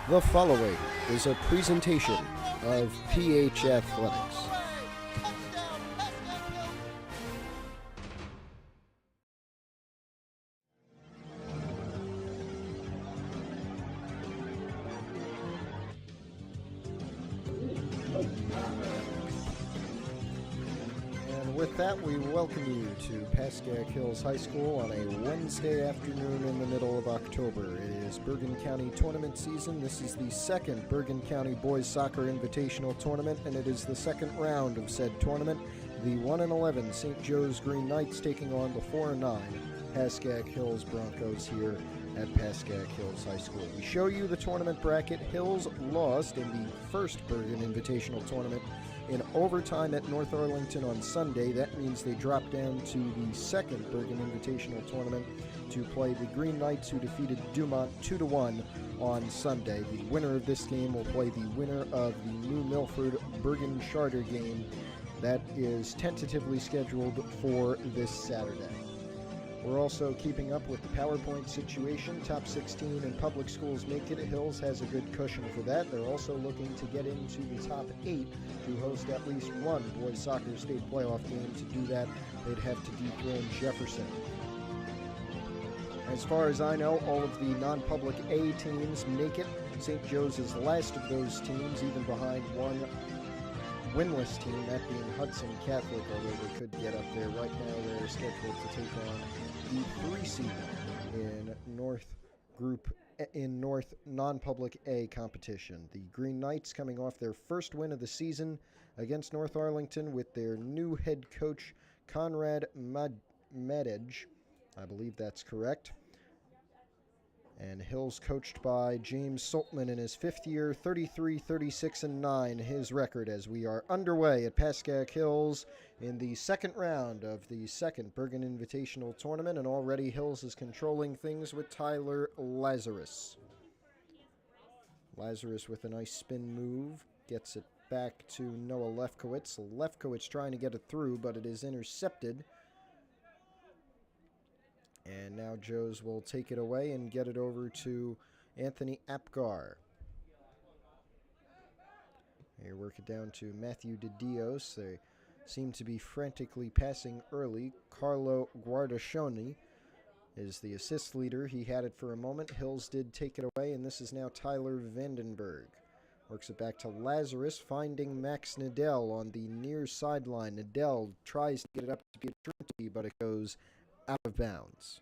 The following is a presentation of PH Athletics. And with that, we welcome you to Pascack Hills High School on a Wednesday afternoon in the middle of October. It is Bergen County tournament season. This is the second Bergen County Boys Soccer Invitational Tournament, and it is the second round of said tournament. The 1-11 St. Joe's Green Knights taking on the 4-9 Pascack Hills Broncos here at Pascack Hills High School. We show you the tournament bracket. Hills lost in the first Bergen Invitational Tournament in overtime at North Arlington on Sunday. That means they drop down to the second Bergen Invitational Tournament to play the Green Knights, who defeated Dumont 2-1 on Sunday. The winner of this game will play the winner of the New Milford Bergen Charter game that is tentatively scheduled for this Saturday. We're also keeping up with the PowerPoint situation. Top 16 in public schools make it. Hills has a good cushion for that. They're also looking to get into the top 8 to host at least one boys soccer state playoff game. To do that, they'd have to dethrone Jefferson. As far as I know, all of the non-public A teams make it. St. Joe's is the last of those teams, even behind one winless team, that being Hudson Catholic, although they could get up there. Right now they're scheduled to take on the 3 seed in North non-public A competition. The Green Knights coming off their first win of the season against North Arlington with their new head coach Conrad Madej. I believe that's correct. And Hills coached by James Saltman in his 5th year, 33-36-9, his record, as we are underway at Pascack Hills in the second round of the second Bergen Invitational Tournament, and already Hills is controlling things with Tyler Lazarus. Lazarus with a nice spin move, gets it back to Noah Lefkowitz. Lefkowitz trying to get it through, but it is intercepted. And now Joes will take it away and get it over to Anthony Apgar. They work it down to Matthew DeDios. They seem to be frantically passing early. Carlo Guardascioni is the assist leader. He had it for a moment. Hills did take it away, and this is now Tyler Vandenberg. Works it back to Lazarus, finding Max Nadell on the near sideline. Nadell tries to get it up to Pietrunti, but it goes out of bounds.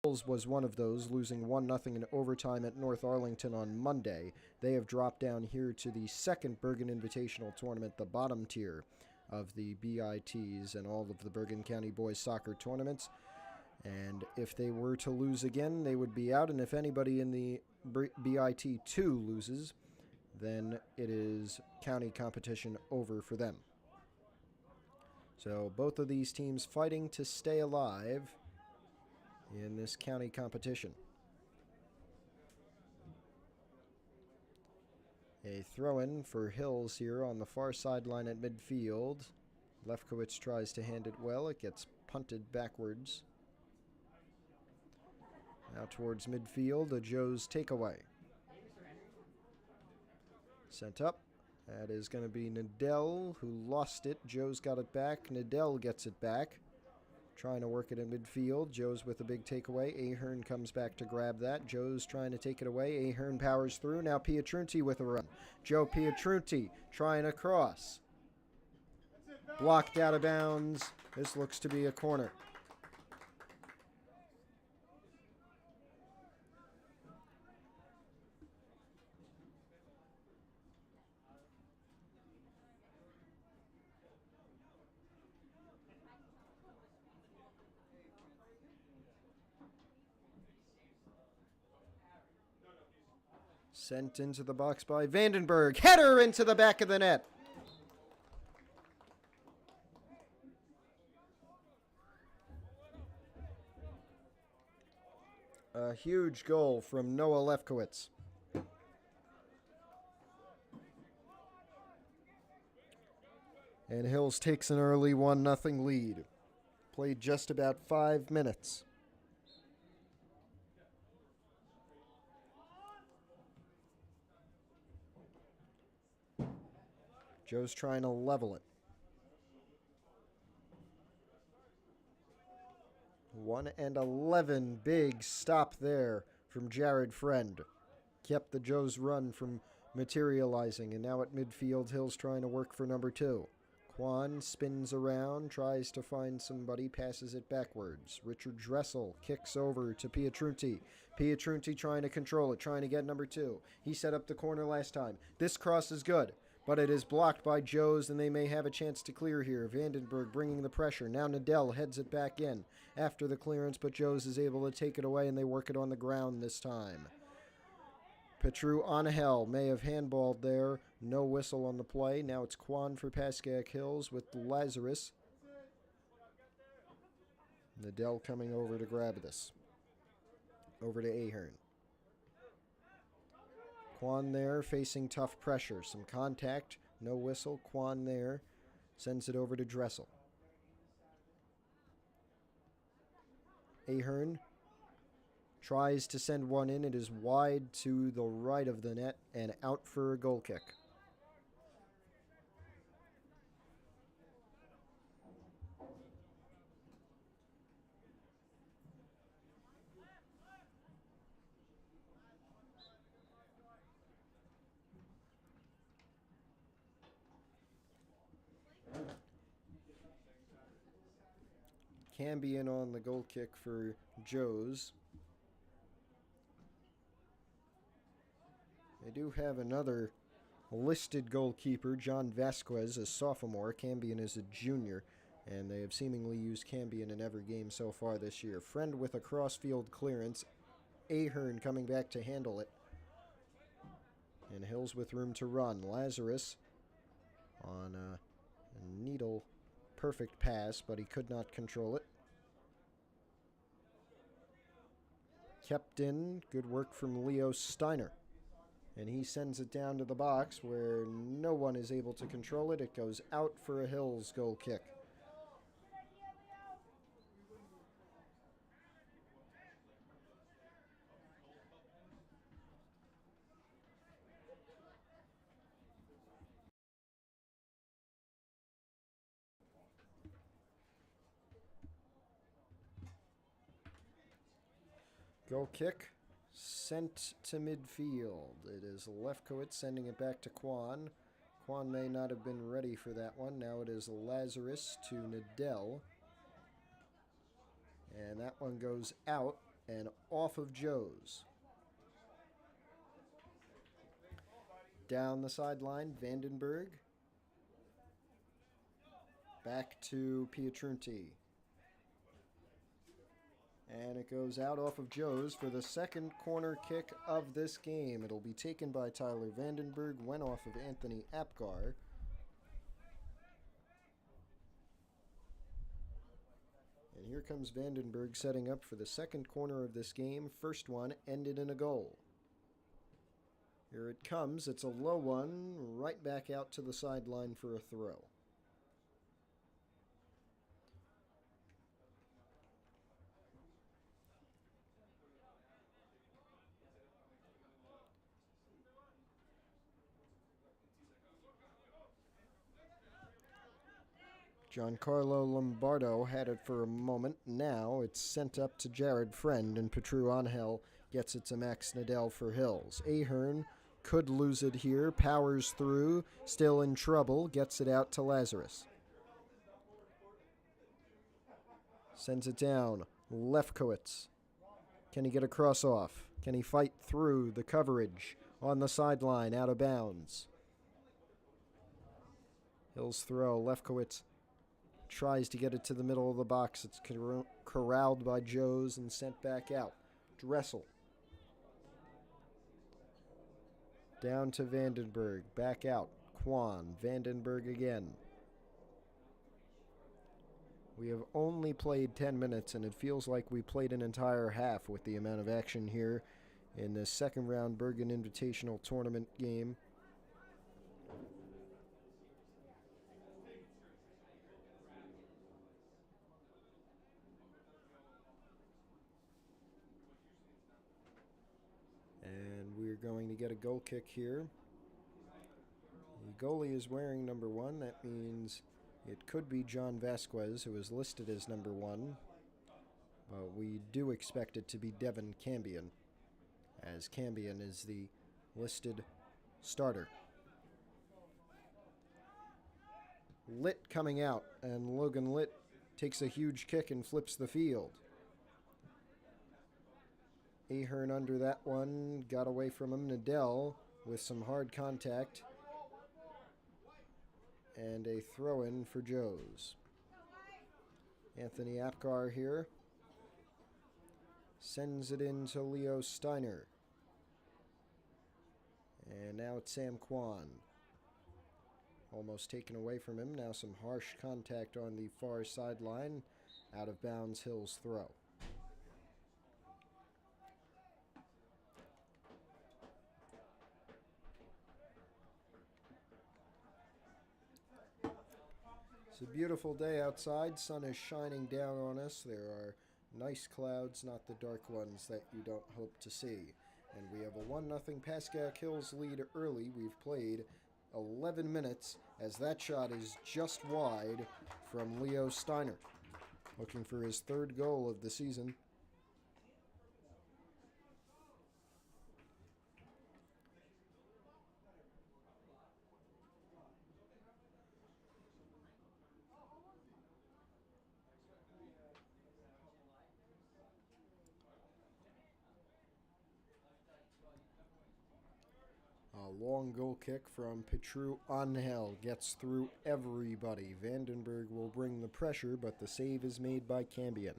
Hills was one of those, losing 1-0 in overtime at North Arlington on Monday. They have dropped down here to the second Bergen Invitational tournament, the bottom tier of the BITs and all of the Bergen County boys soccer tournaments. And if they were to lose again, they would be out. And if anybody in the BIT2 loses, then it is county competition over for them. So both of these teams fighting to stay alive in this county competition. A throw-in for Hills here on the far sideline at midfield. Lefkowitz tries to hand it well. It gets punted backwards. Now towards midfield, a Joe's takeaway. Sent up. That is going to be Nadell, who lost it. Joe's got it back. Nadell gets it back. Trying to work it in midfield. Joe's with a big takeaway. Ahern comes back to grab that. Joe's trying to take it away. Ahern powers through. Now Pietrunti with a run. Joe Pietrunti trying to cross. Blocked out of bounds. This looks to be a corner. Sent into the box by Vandenberg. Header into the back of the net. A huge goal from Noah Lefkowitz. And Hills takes an early 1-0 lead. Played just about 5 minutes. Joe's trying to level it. 1-11, big stop there from Jared Friend. Kept the Joe's run from materializing, and now at midfield, Hills trying to work for number 2. Kwan spins around, tries to find somebody, passes it backwards. Richard Dressel kicks over to Pietrunti. Pietrunti trying to control it, trying to get number 2. He set up the corner last time. This cross is good, but it is blocked by Joe's, and they may have a chance to clear here. Vandenberg bringing the pressure. Now Nadell heads it back in after the clearance, but Joe's is able to take it away, and they work it on the ground this time. Petru Angel may have handballed there. No whistle on the play. Now it's Kwan for Pascack Hills with Lazarus. Nadell coming over to grab this. Over to Ahern. Kwan there facing tough pressure. Some contact. No whistle. Kwan there. Sends it over to Dressel. Ahern tries to send one in. It is wide to the right of the net and out for a goal kick. Cambion on the goal kick for Joe's. They do have another listed goalkeeper, John Vasquez, a sophomore. Cambion is a junior, and they have seemingly used Cambion in every game so far this year. Friend with a crossfield clearance. Ahern coming back to handle it. And Hills with room to run. Lazarus on a needle perfect pass, but he could not control it. Kept in. Good work from Leo Steiner. And he sends it down to the box where no one is able to control it. It goes out for a Hills goal kick. Goal kick sent to midfield. It is Lefkowitz sending it back to Kwan. Kwan may not have been ready for that one. Now it is Lazarus to Nadell. And that one goes out and off of Joe's. Down the sideline, Vandenberg. Back to Pietrunti. And it goes out off of Joe's for the second corner kick of this game. It'll be taken by Tyler Vandenberg, went off of Anthony Apgar. And here comes Vandenberg setting up for the second corner of this game. First one ended in a goal. Here it comes. It's a low one, right back out to the sideline for a throw. Giancarlo Lombardo had it for a moment. Now it's sent up to Jared Friend, and Petru Angel gets it to Max Nadell for Hills. Ahern could lose it here, powers through, still in trouble, gets it out to Lazarus. Sends it down. Lefkowitz. Can he get a cross off? Can he fight through the coverage on the sideline, out of bounds? Hills throw. Lefkowitz tries to get it to the middle of the box. It's corralled by Joes and sent back out. Dressel. Down to Vandenberg. Back out. Kwan. Vandenberg again. We have only played 10 minutes, and it feels like we played an entire half with the amount of action here in this second round Bergen Invitational Tournament game. And we're going to get a goal kick here. The goalie is wearing number 1. That means it could be John Vasquez, who is listed as number 1. But we do expect it to be Devin Cambion, as Cambion is the listed starter. Litt coming out, and Logan Litt takes a huge kick and flips the field. Ahern under that one, got away from him. Nadell with some hard contact. And a throw-in for Joes. Anthony Apgar here. Sends it in to Leo Steiner. And now it's Sam Kwan. Almost taken away from him. Now some harsh contact on the far sideline. Out of bounds, Hill's throw. It's a beautiful day outside. Sun is shining down on us. There are nice clouds, not the dark ones that you don't hope to see. And we have a 1-0 Pascack Hills lead early. We've played 11 minutes as that shot is just wide from Leo Steiner, looking for his 3rd goal of the season. A long goal kick from Petru Angel gets through everybody. Vandenberg will bring the pressure, but the save is made by Cambion.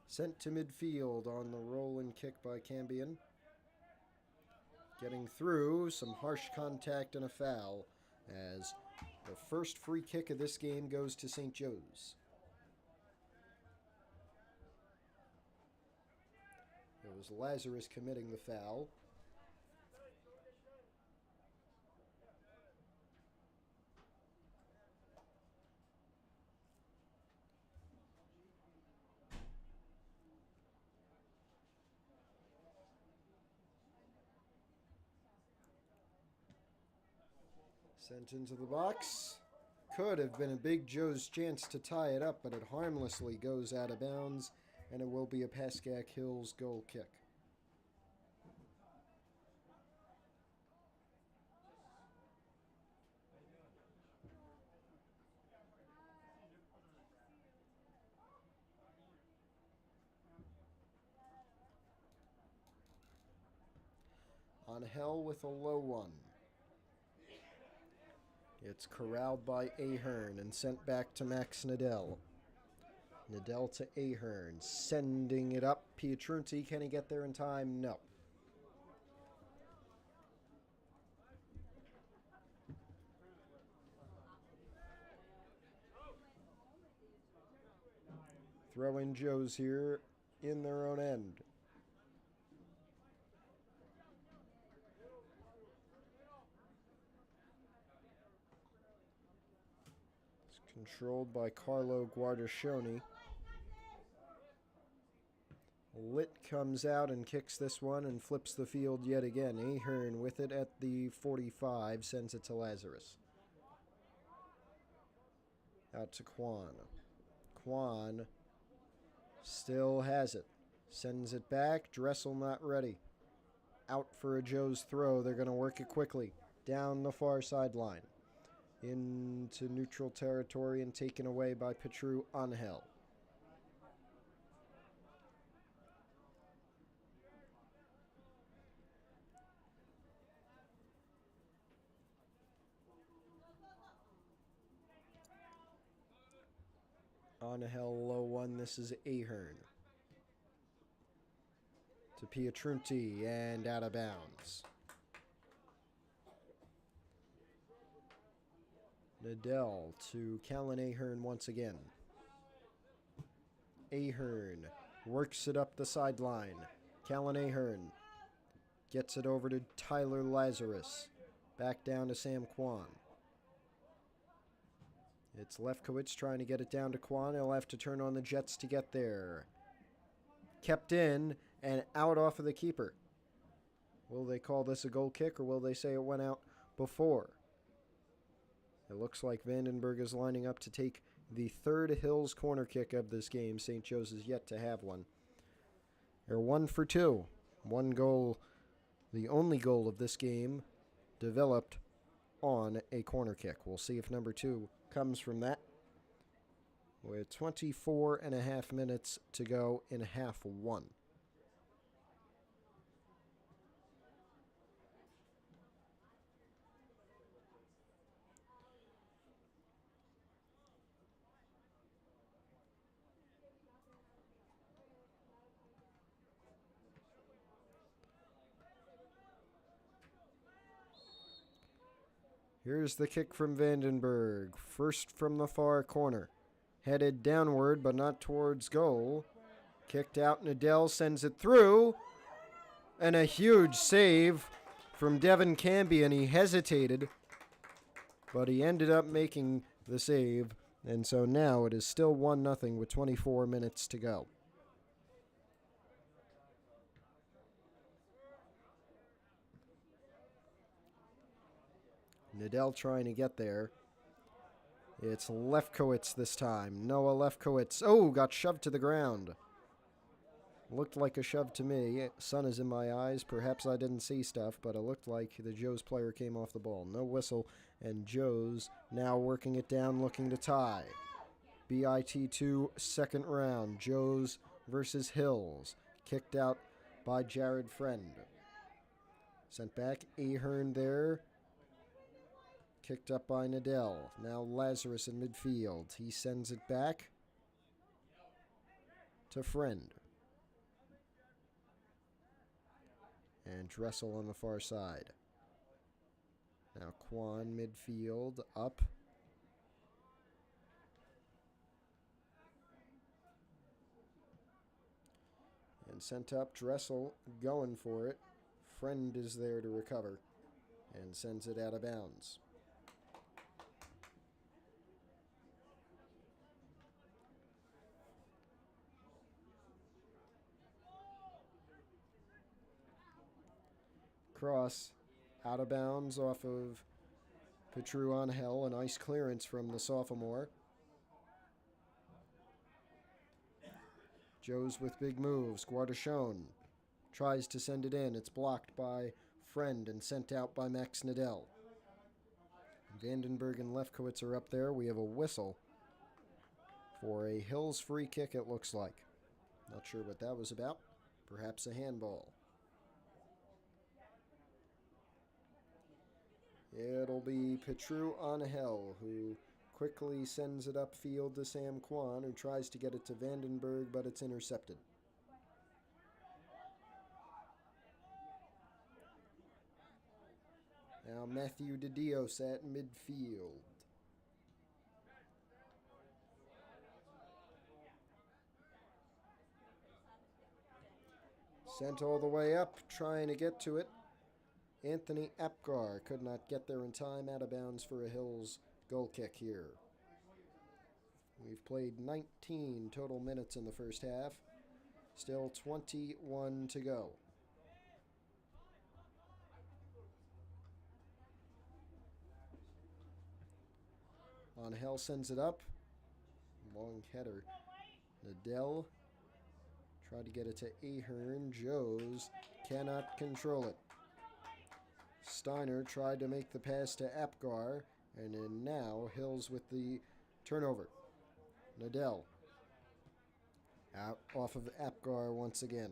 Sent to midfield on the roll and kick by Cambion. Getting through, some harsh contact and a foul as the first free kick of this game goes to St. Joe's. It was Lazarus committing the foul. Sent into the box. Could have been a big Joe's chance to tie it up, but it harmlessly goes out of bounds, and it will be a Pascack Hills goal kick. Angel with a low one. It's corralled by Ahern and sent back to Max Nadell. Nadell to Ahern, sending it up. Pietrunti, can he get there in time? No. Throw-in Joes here in their own end. It's controlled by Carlo Guardascioni. Litt comes out and kicks this one and flips the field yet again. Ahern with it at the 45, sends it to Lazarus. Out to Quan. Quan still has it. Sends it back. Dressel not ready. Out for a Joe's throw. They're going to work it quickly. Down the far sideline. Into neutral territory and taken away by Petru Angel. Angel low one. This is Ahern. To Pietrunti and out of bounds. Nadell to Callan Ahern once again. Ahern works it up the sideline. Callan Ahern gets it over to Tyler Lazarus. Back down to Sam Quan. It's Lefkowitz trying to get it down to Quan. He'll have to turn on the jets to get there. Kept in and out off of the keeper. Will they call this a goal kick or will they say it went out before? It looks like Vandenberg is lining up to take the third Hills corner kick of this game. St. Joe's is yet to have one. They're 1 for 2. One goal, the only goal of this game, developed on a corner kick. We'll see if number 2 comes from that. With 24 and a half minutes to go in half one. Here's the kick from Vandenberg. First from the far corner. Headed downward, but not towards goal. Kicked out. Nadell sends it through. And a huge save from Devin Cambion. He hesitated, but he ended up making the save. And so now it is still 1-0 with 24 minutes to go. Nadell trying to get there. It's Lefkowitz this time. Noah Lefkowitz. Oh, got shoved to the ground. Looked like a shove to me. Sun is in my eyes. Perhaps I didn't see stuff, but it looked like the Joe's player came off the ball. No whistle, and Joe's now working it down, looking to tie. BIT2 second round. Joe's versus Hills. Kicked out by Jared Friend. Sent back. Ahern there. Kicked up by Nadell. Now Lazarus in midfield. He sends it back to Friend. And Dressel on the far side. Now Quan midfield. Up. And sent up. Dressel going for it. Friend is there to recover. And sends it out of bounds. Cross out of bounds off of Petru Angel. A nice clearance from the sophomore. Joe's with big moves. Guardashone tries to send it in. It's blocked by Friend and sent out by Max Nadell. Vandenberg and Lefkowitz are up there. We have a whistle for a Hills free kick, it looks like. Not sure what that was about. Perhaps a handball. It'll be Petru Angel, who quickly sends it upfield to Sam Kwan, who tries to get it to Vandenberg, but it's intercepted. Now Matthew DeDios at midfield. Sent all the way up, trying to get to it. Anthony Apgar could not get there in time, out of bounds for a Hills goal kick here. We've played 19 total minutes in the first half. Still 21 to go. Angel sends it up. Long header. Nadell tried to get it to Ahern. Joes cannot control it. Steiner tried to make the pass to Apgar, and then now Hills with the turnover. Nadell out off of Apgar once again.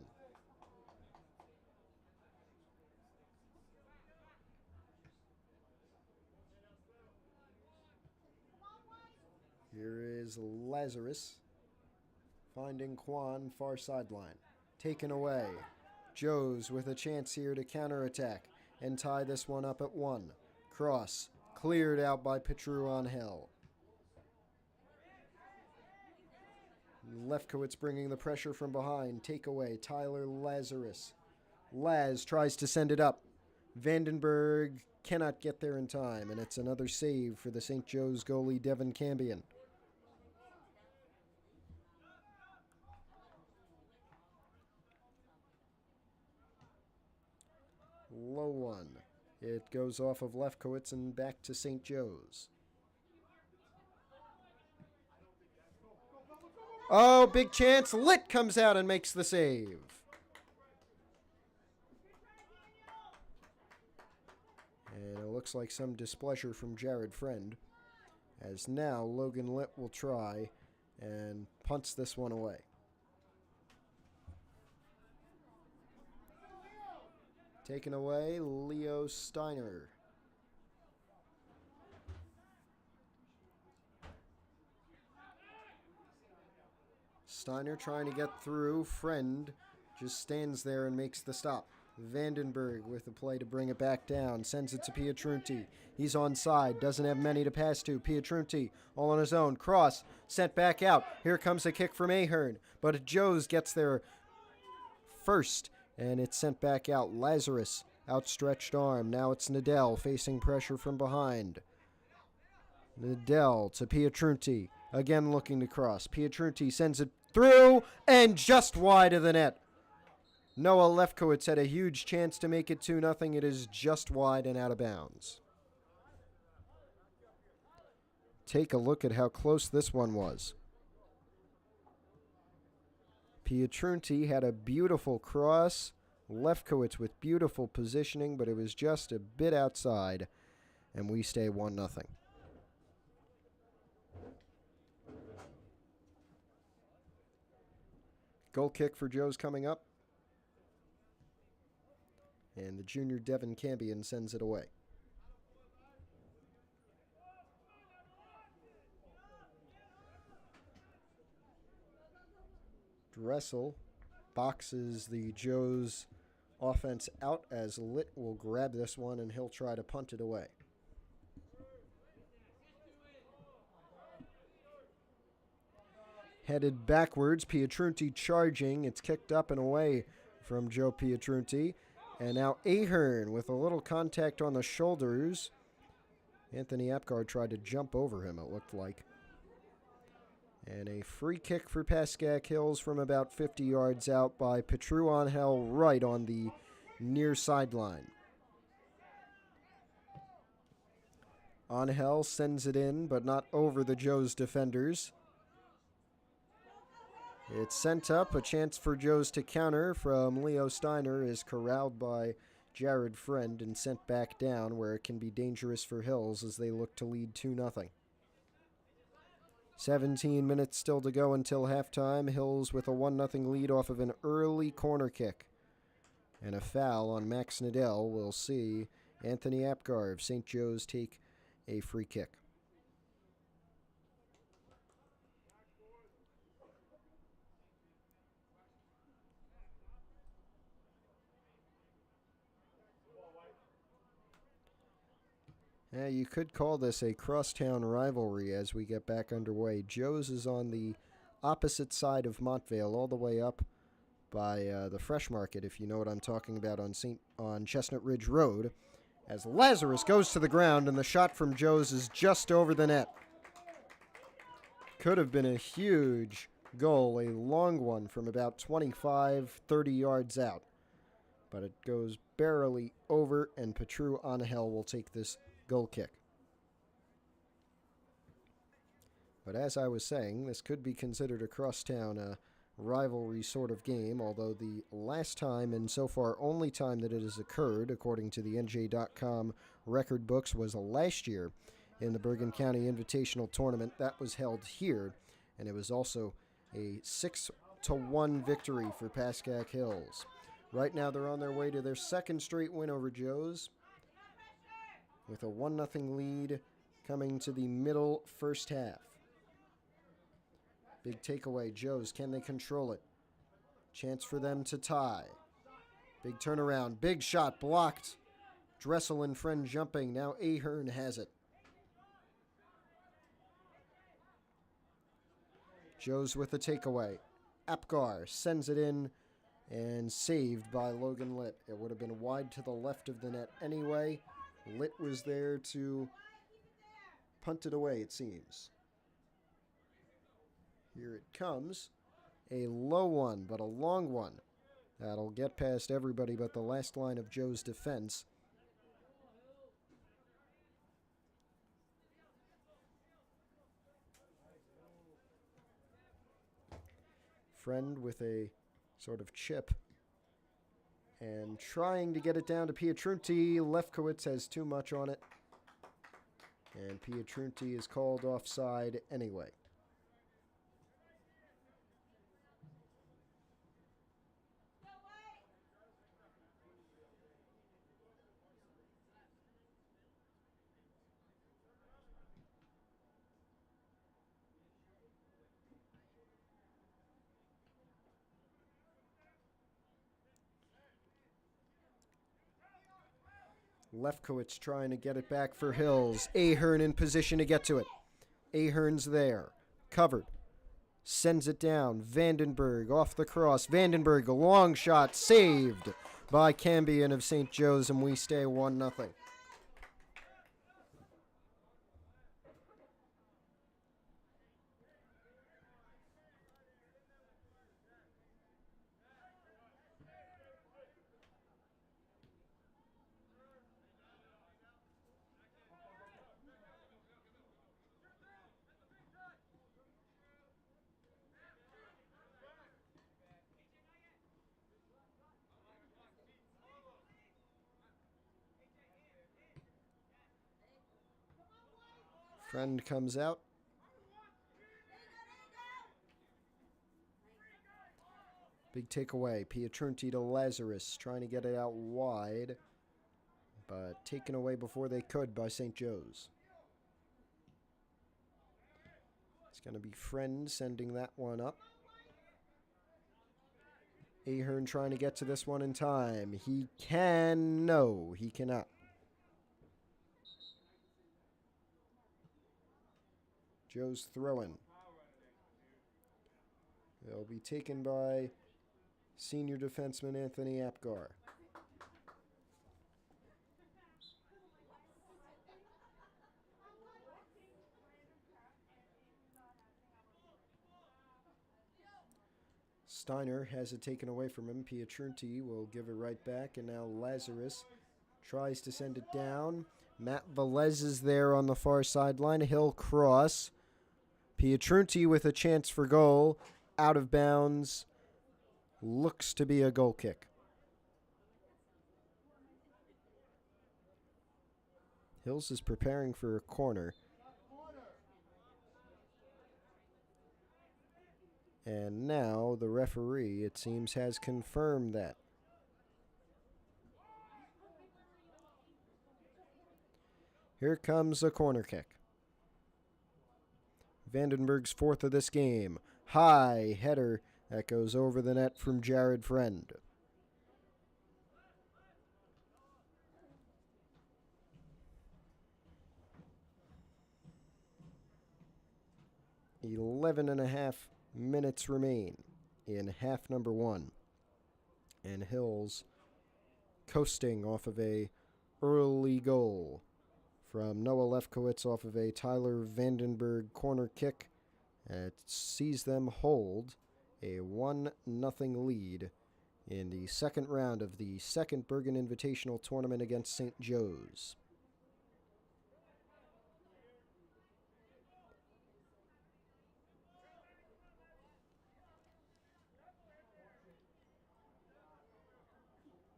Here is Lazarus finding Kwan, far sideline. Taken away. Joes with a chance here to counterattack and tie this one up at 1. Cross cleared out by Petru Angel. Lefkowitz bringing the pressure from behind. Takeaway, Tyler Lazarus. Laz tries to send it up. Vandenberg cannot get there in time, and it's another save for the St. Joe's goalie, Devin Cambion. Low one. It goes off of Lefkowitz and back to St. Joe's. Oh, big chance. Litt comes out and makes the save. And it looks like some displeasure from Jared Friend, as now Logan Litt will try and punts this one away. Taken away, Leo Steiner. Steiner trying to get through. Friend just stands there and makes the stop. Vandenberg with the play to bring it back down. Sends it to Pietrunti. He's onside. Doesn't have many to pass to. Pietrunti all on his own. Cross. Sent back out. Here comes a kick from Ahern. But Joes gets there first. And it's sent back out. Lazarus. Outstretched arm. Now it's Nadell facing pressure from behind. Nadell to Pietrunti. Again looking to cross. Pietrunti sends it through and just wide of the net. Noah Lefkowitz had a huge chance to make it 2-0. It is just wide and out of bounds. Take a look at how close this one was. Pietrunti had a beautiful cross. Lefkowitz with beautiful positioning, but it was just a bit outside, and we stay 1-0. Goal kick for Joe's coming up. And the junior Devin Cambion sends it away. Dressel boxes the Joe's offense out as Litt will grab this one and he'll try to punt it away. Headed backwards, Pietrunti charging. It's kicked up and away from Joe Pietrunti. And now Ahern with a little contact on the shoulders. Anthony Apgar tried to jump over him, it looked like. And a free kick for Pascack Hills from about 50 yards out by Petru Angel right on the near sideline. Angel sends it in, but not over the Joe's defenders. It's sent up. A chance for Joe's to counter from Leo Steiner is corralled by Jared Friend and sent back down where it can be dangerous for Hills as they look to lead 2-0. 17 minutes still to go until halftime. Hills with a 1-0 lead off of an early corner kick. And a foul on Max Nadell. We'll see Anthony Apgar of St. Joe's take a free kick. Yeah, you could call this a crosstown rivalry as we get back underway. Joe's is on the opposite side of Montvale, all the way up by the Fresh Market, if you know what I'm talking about, on Chestnut Ridge Road, as Lazarus goes to the ground and the shot from Joe's is just over the net. Could have been a huge goal, a long one from about 25, 30 yards out. But it goes barely over, and Petru Anahel will take this goal kick. But as I was saying, this could be considered a crosstown rivalry sort of game, although the last time, and so far only time that it has occurred, according to the NJ.com record books, was last year in the Bergen County Invitational Tournament. That was held here, and it was also a 6-1 victory for Pascack Hills. Right now they're on their way to their second straight win over Joe's, with a 1-0 lead coming to the middle first half. Big takeaway, Joe's. Can they control it? Chance for them to tie. Big turnaround. Big shot blocked. Dressel and friend jumping. Now Ahern has it. Joe's with the takeaway. Apgar sends it in and saved by Logan Litt. It would have been wide to the left of the net anyway. Litt was there to punt it away, it seems. Here it comes. A low one, but a long one. That'll get past everybody but the last line of Joe's defense. Friend with a sort of chip. And trying to get it down to Pietrunti. Lefkowitz has too much on it. And Pietrunti is called offside anyway. Lefkowitz trying to get it back for Hills. Ahern in position to get to it. Ahern's there. Covered. Sends it down. Vandenberg off the cross. Vandenberg, a long shot. Saved by Cambion of St. Joe's, and we stay 1-0. Friend comes out. Big takeaway. Pietrunti to Lazarus, trying to get it out wide, but taken away before they could by St. Joe's. It's going to be Friend sending that one up. Ahern trying to get to this one in time. He can. No, he cannot. Joe's throwing. They'll be taken by senior defenseman Anthony Apgar. Steiner has it taken away from him. Pietrunti will give it right back, and now Lazarus tries to send it down. Matt Velez is there on the far sideline. A hill cross. Pietrunti with a chance for goal. Out of bounds. Looks to be a goal kick. Hills is preparing for a corner. And now the referee, it seems, has confirmed that. Here comes a corner kick. Vandenberg's fourth of this game. High header that goes over the net from Jared Friend. .11.5 minutes remain in half number one. And Hills coasting off of a early goal from Noah Lefkowitz off of a Tyler Vandenberg corner kick. And it sees them hold a 1-0 lead in the second round of the second Bergen Invitational tournament against St. Joe's.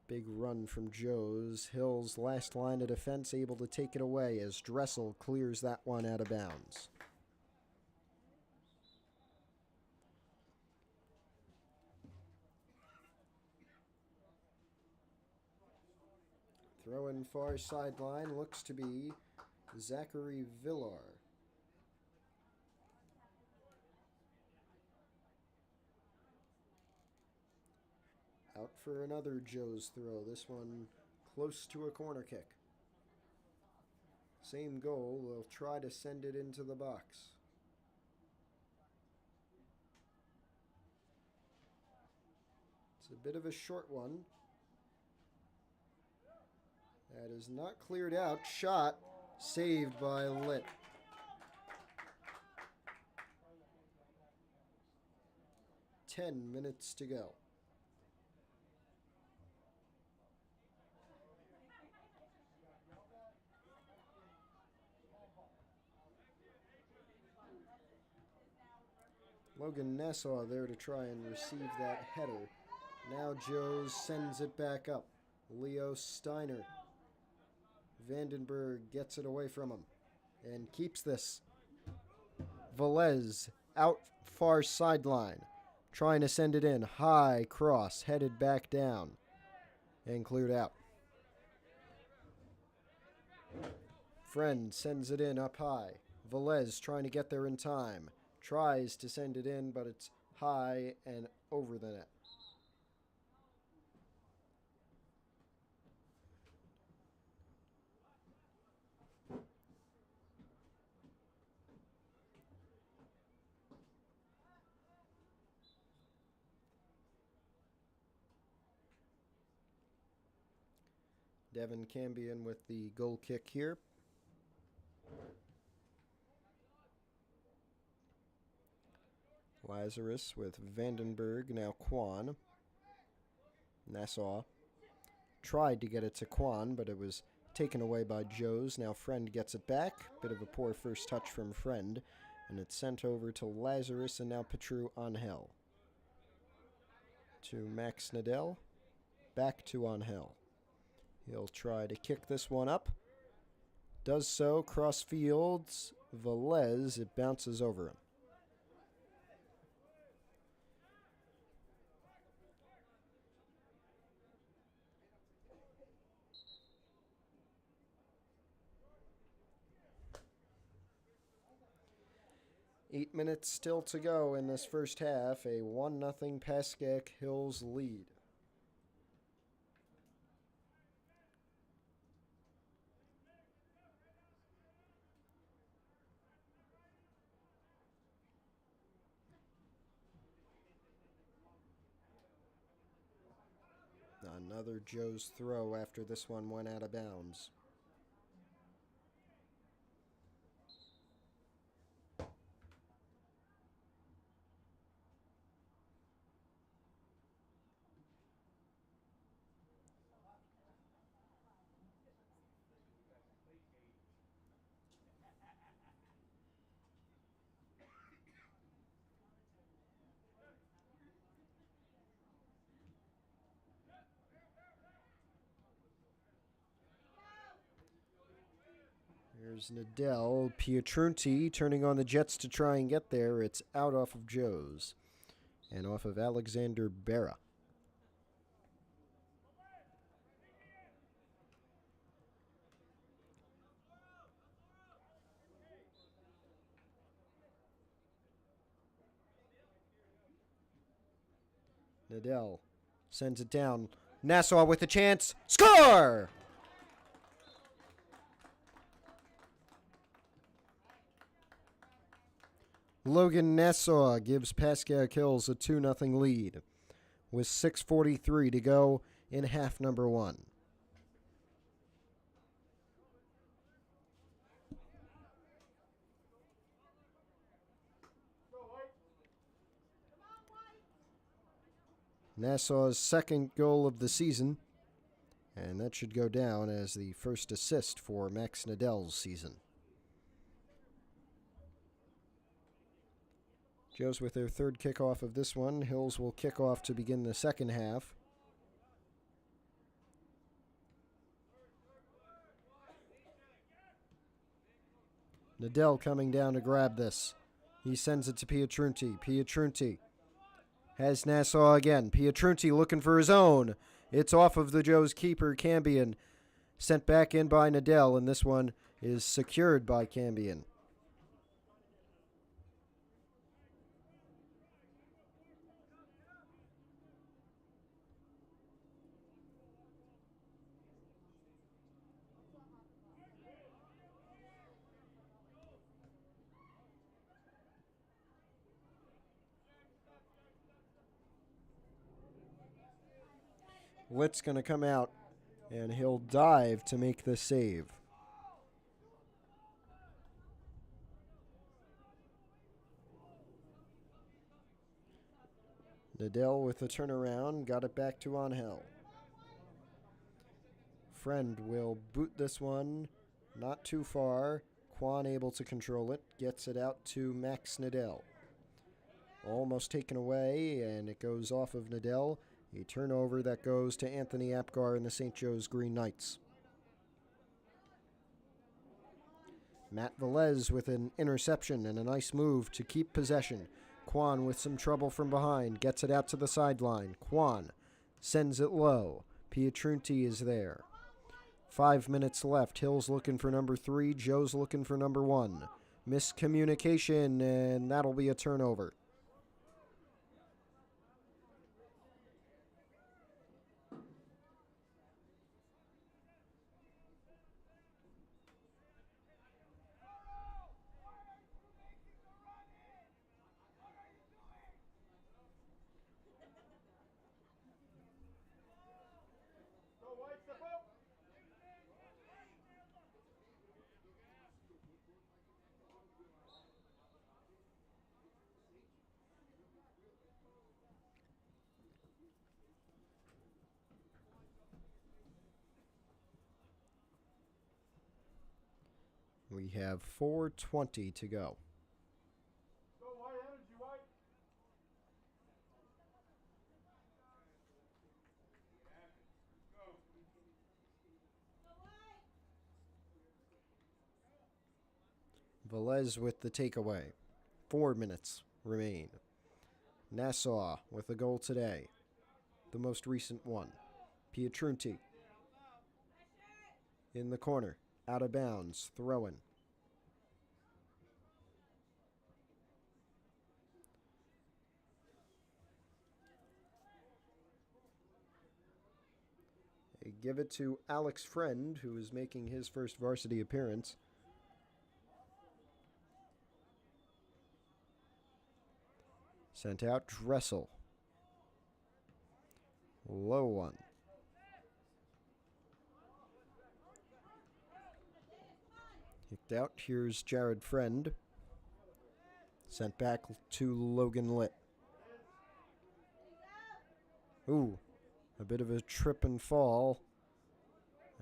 Big run from Joe's. Hill's last line of defense able to take it away as Dressel clears that one out of bounds. Throw in far sideline looks to be Zachary Villar. Out for another Joe's throw. This one close to a corner kick. Same goal. They'll try to send it into the box. It's a bit of a short one. That is not cleared out. Shot saved by Litt. Ten minutes to go. Logan Nassau there to try and receive that header. Now Joe's sends it back up. Leo Steiner. Vandenberg gets it away from him and keeps this. Velez out far sideline. Trying to send it in. High cross. Headed back down. And cleared out. Friend sends it in up high. Velez trying to get there in time. Tries to send it in, but it's high and over the net. Devin Cambion with the goal kick here. Lazarus with Vandenberg, now Kwan. Nassau tried to get it to Kwan, but it was taken away by Joe's. Now Friend gets it back. Bit of a poor first touch from Friend. And it's sent over to Lazarus and now Petru Angel. To Max Nadell. Back to Angel. He'll try to kick this one up. Does so. Cross fields. Velez. It bounces over him. Eight minutes still to go in this first half. A 1-0 Pascack Hills lead. Another Joe's throw after this one went out of bounds. Here's Nadell. Pietrunti turning on the Jets to try and get there. It's out off of Joe's and off of Alexander Berra. Nadell sends it down. Nassau with a chance. Score! Logan Nassau gives Pascack Hills a 2-0 lead with 6:43 to go in half number 1. Nassau's second goal of the season, and that should go down as the first assist for Max Nadell's season. Joes with their third kickoff of this one. Hills will kick off to begin the second half. Nadell coming down to grab this. He sends it to Pietrunti. Pietrunti has Nassau again. Pietrunti looking for his own. It's off of the Joe's keeper, Cambion. Sent back in by Nadell, and this one is secured by Cambion. Litt's going to come out, and he'll dive to make the save. Nadell with the turnaround, got it back to Angel. Friend will boot this one, not too far. Quan able to control it, gets it out to Max Nadell. Almost taken away, and it goes off of Nadell. A turnover that goes to Anthony Apgar and the St. Joe's Green Knights. Matt Velez with an interception and a nice move to keep possession. Quan with some trouble from behind, gets it out to the sideline. Quan sends it low. Pietrunti is there. 5 minutes left. Hill's looking for number 3. Joe's looking for number 1. Miscommunication, and that'll be a turnover. We have 4:20 to go. Velez with the takeaway. 4 minutes remain. Nassau with a goal today. The most recent one. Pietrunti in the corner. Out of bounds. Throwing. They give it to Alex Friend, who is making his first varsity appearance. Sent out Dressel. Low one. Kicked out. Here's Jared Friend. Sent back to Logan Litt. Ooh, a bit of a trip and fall.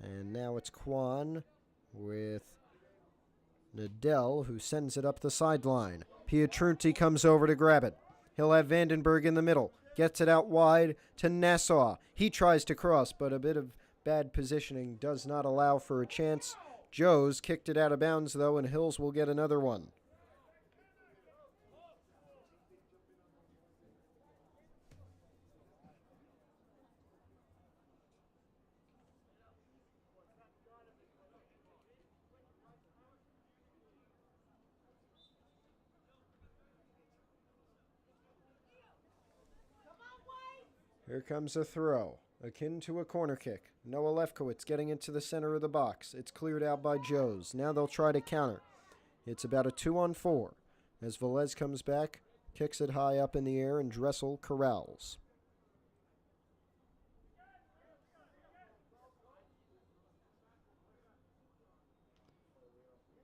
And now it's Quan with Nadell, who sends it up the sideline. Pietrunti comes over to grab it. He'll have Vandenberg in the middle. Gets it out wide to Nassau. He tries to cross, but a bit of bad positioning does not allow for a chance. Joe's kicked it out of bounds, though, and Hills will get another one. Here comes a throw, akin to a corner kick. Noah Lefkowitz getting into the center of the box. It's cleared out by Joes. Now they'll try to counter. It's about a 2-on-4. As Velez comes back, kicks it high up in the air, and Dressel corrals.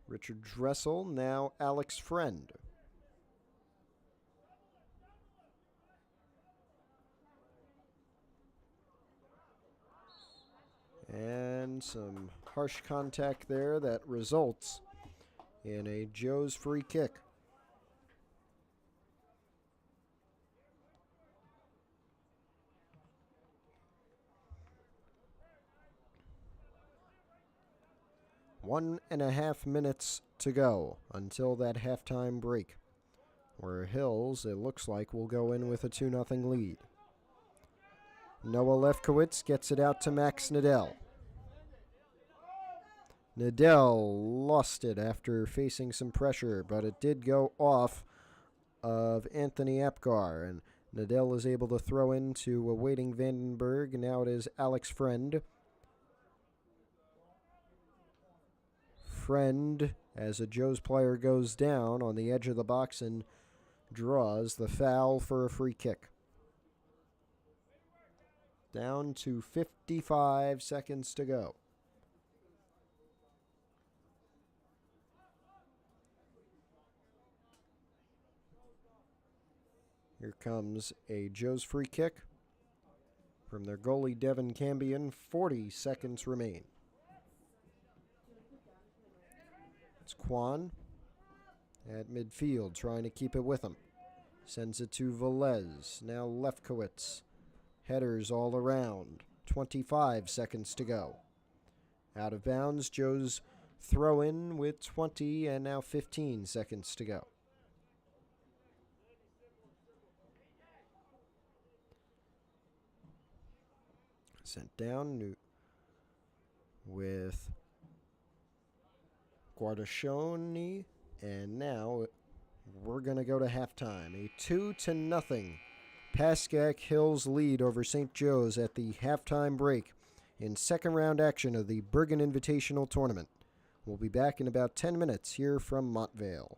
Richard Dressel, now Alex Friend. And some harsh contact there that results in a Joe's free kick. One and a half minutes to go until that halftime break, where Hills, it looks like, will go in with a 2-0 lead. Noah Lefkowitz gets it out to Max Nadell. Nadell lost it after facing some pressure, but it did go off of Anthony Apgar, and Nadell is able to throw into a waiting Vandenberg. Now it is Alex Friend. Friend, as a Joe's player goes down on the edge of the box and draws the foul for a free kick. Down to 55 seconds to go. Here comes a Joe's free kick from their goalie Devin Cambion. 40 seconds remain. It's Kwan at midfield trying to keep it with him. Sends it to Velez. Now Lefkowitz. Headers all around. 25 seconds to go. Out of bounds. Joe's throw in with 20 and now 15 seconds to go. Sent down with Guardashoni, and now we're going to go to halftime. A 2-0 Pascack Hills lead over St. Joe's at the halftime break in second round action of the Bergen Invitational Tournament. We'll be back in about 10 minutes here from Montvale.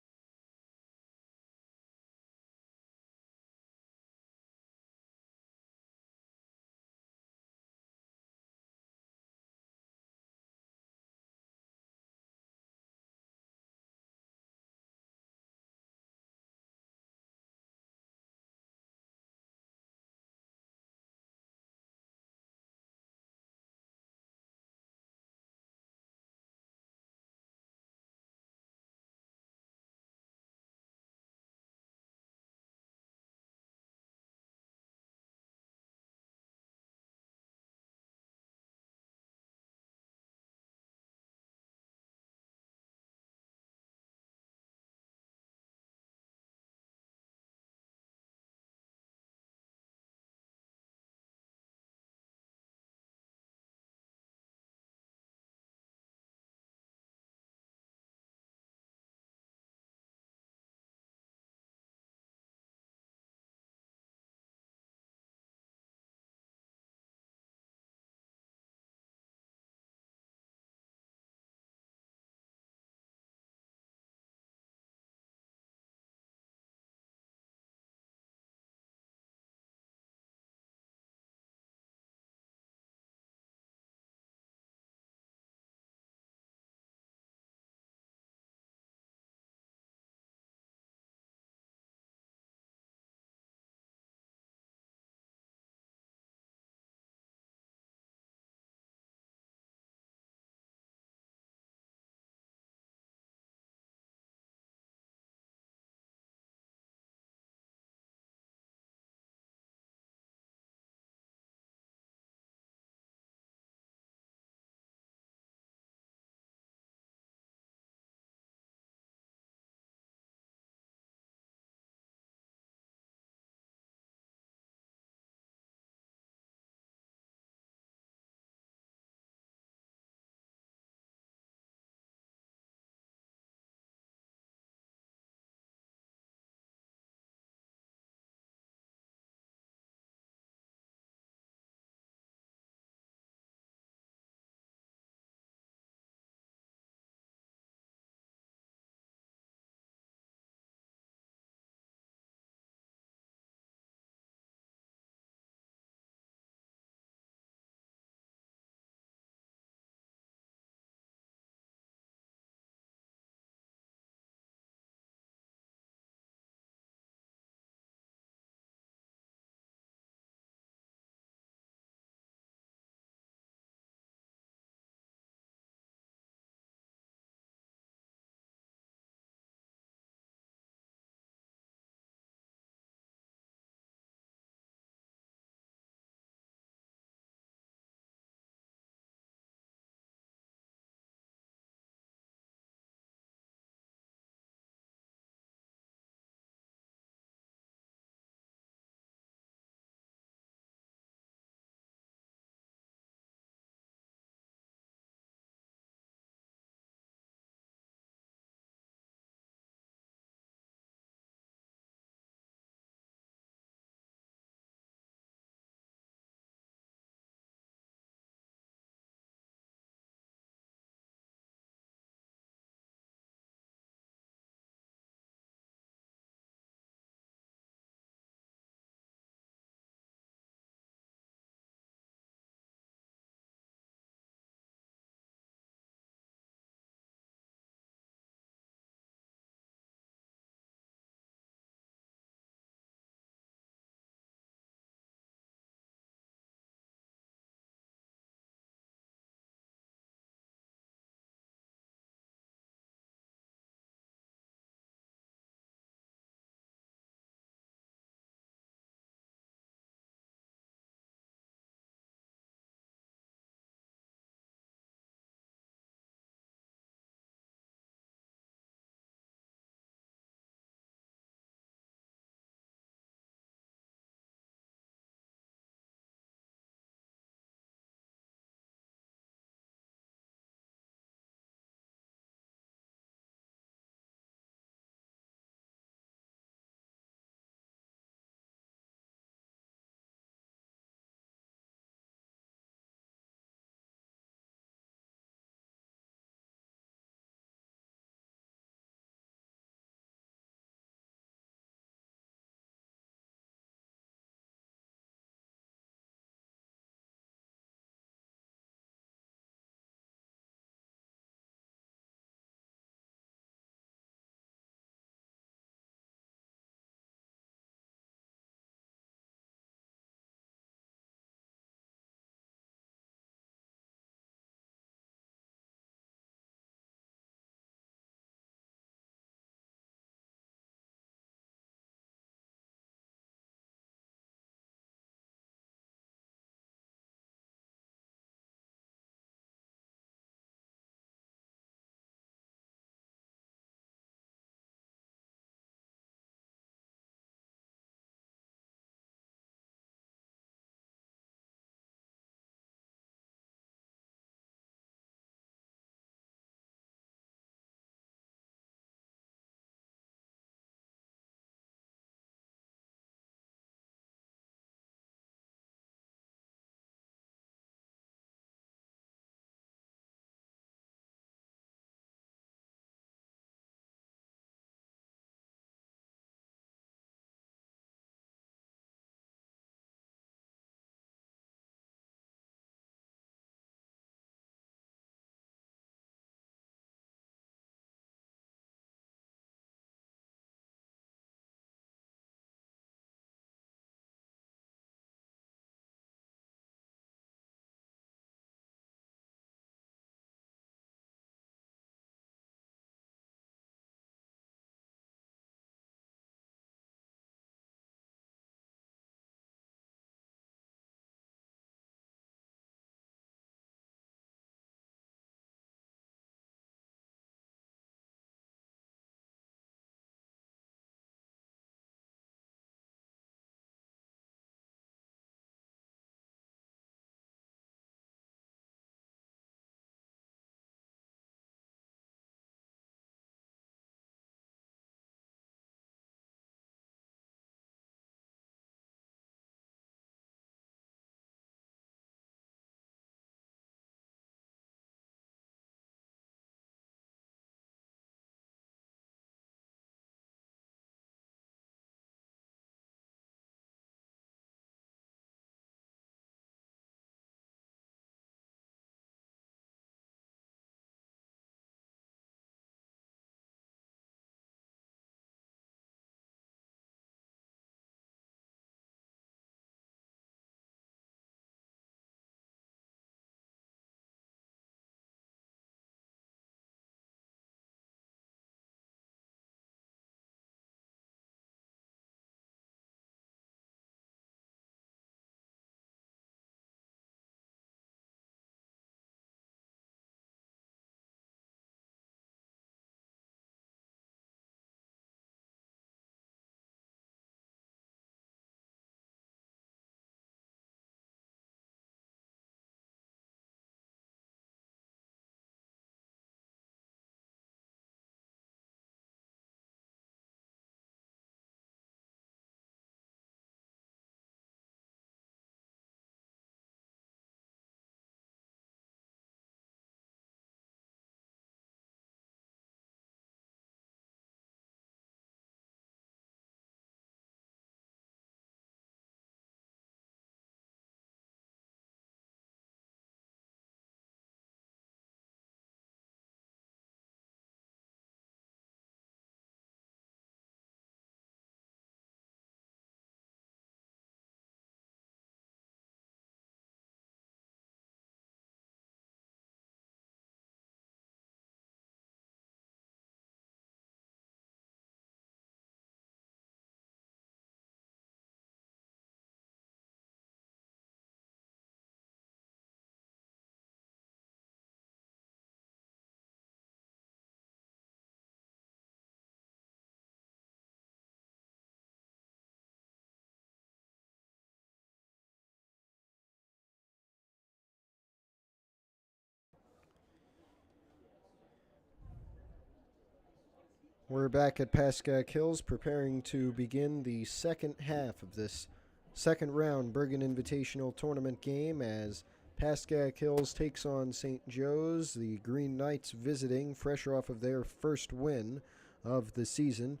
We're back at Pascack Hills preparing to begin the second half of this second round Bergen Invitational tournament game as Pascack Hills takes on St. Joe's. The Green Knights visiting, fresh off of their first win of the season.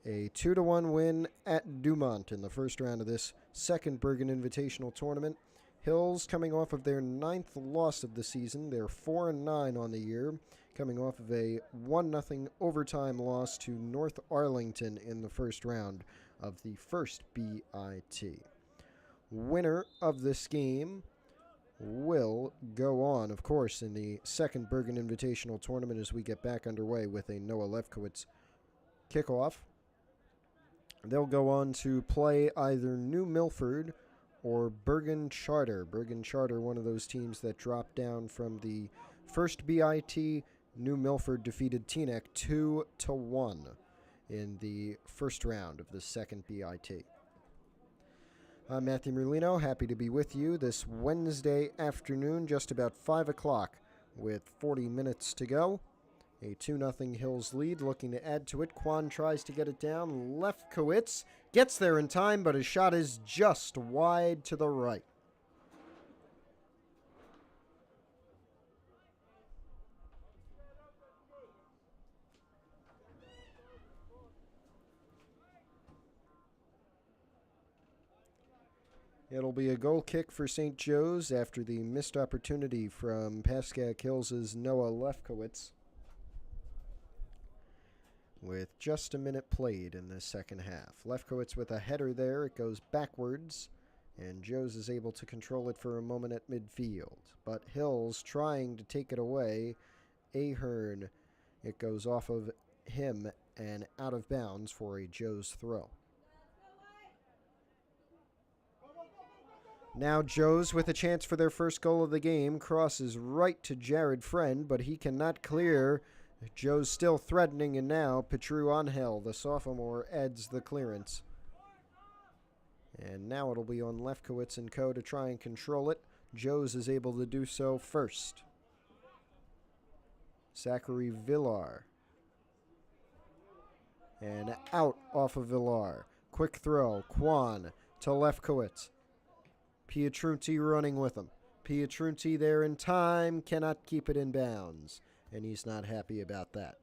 A 2-1 win at Dumont in the first round of this second Bergen Invitational tournament. Hills coming off of their 9th loss of the season. They're 4-9 on the year, coming off of a 1-0 overtime loss to North Arlington in the first round of the first BIT. Winner of this game will go on, of course, in the second Bergen Invitational tournament as we get back underway with a Noah Lefkowitz kickoff. They'll go on to play either New Milford or Bergen Charter. Bergen Charter, one of those teams that dropped down from the first BIT. New Milford defeated Teaneck 2-1 in the first round of the second BIT. I'm Matthew Merlino, happy to be with you this Wednesday afternoon, just about 5 o'clock with 40 minutes to go. A 2-0 Hills lead, looking to add to it. Kwan tries to get it down. Lefkowitz gets there in time, but his shot is just wide to the right. It'll be a goal kick for St. Joe's after the missed opportunity from Pascack Hills' Noah Lefkowitz. With just a minute played in the second half. Lefkowitz with a header there. It goes backwards, and Joes is able to control it for a moment at midfield. But Hills trying to take it away. Ahern, it goes off of him and out of bounds for a Joes throw. Now Joes with a chance for their first goal of the game. Crosses right to Jared Friend, but he cannot clear. Joe's still threatening, and now Petru Angel, the sophomore, adds the clearance. And now it'll be on Lefkowitz and co. to try and control it. Joe's is able to do so first. Zachary Villar. And out off of Villar. Quick throw. Kwan to Lefkowitz. Pietrunti running with him. Pietrunti there in time. Cannot keep it in bounds. And he's not happy about that.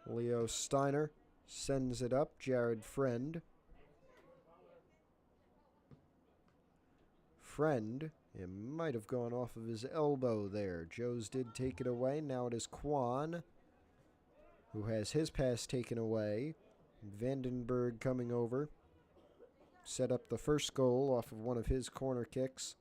Leo Steiner sends it up. Jared Friend. Friend, it might have gone off of his elbow there. Joes did take it away. Now it is Kwan, who has his pass taken away. Vandenberg coming over. Set up the first goal off of one of his corner kicks.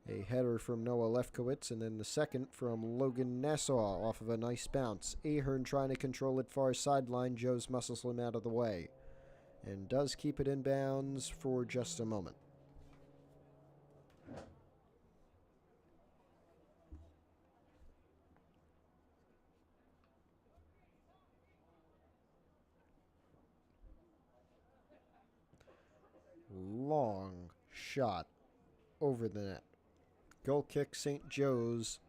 A header from Noah Lefkowitz, and then the second from Logan Nassau off of a nice bounce. Ahern trying to control it far sideline. Joe's muscles him out of the way. And does keep it in bounds for just a moment. Long shot over the net. Goal kick St. Joe's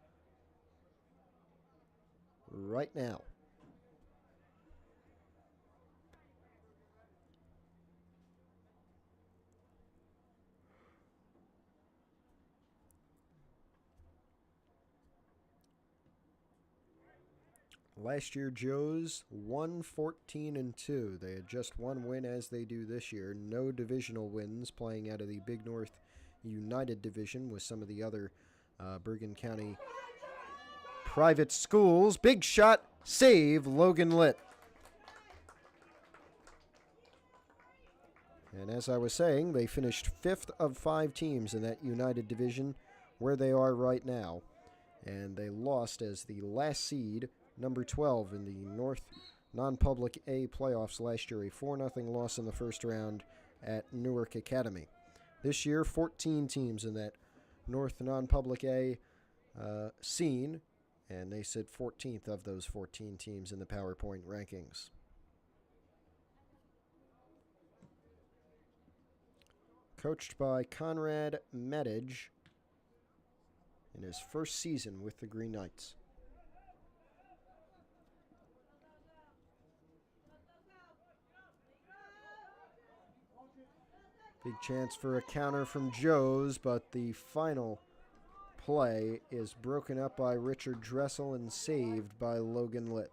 right now. Last year, Joe's won 14-2. They had just one win, as they do this year. No divisional wins, playing out of the Big North United Division with some of the other Bergen County private schools. Big shot, save, Logan Litt. And as I was saying, they finished 5th of 5 teams in that United Division where they are right now. And they lost as the last seed, number 12 in the North Non-Public A playoffs last year, a 4-0 loss in the first round at Newark Academy. This year, 14 teams in that North Non-Public A scene, and they sit 14th of those 14 teams in the PowerPoint rankings. Coached by Conrad Medage in his first season with the Green Knights. Big chance for a counter from Joes, but the final play is broken up by Richard Dressel and saved by Logan Litt.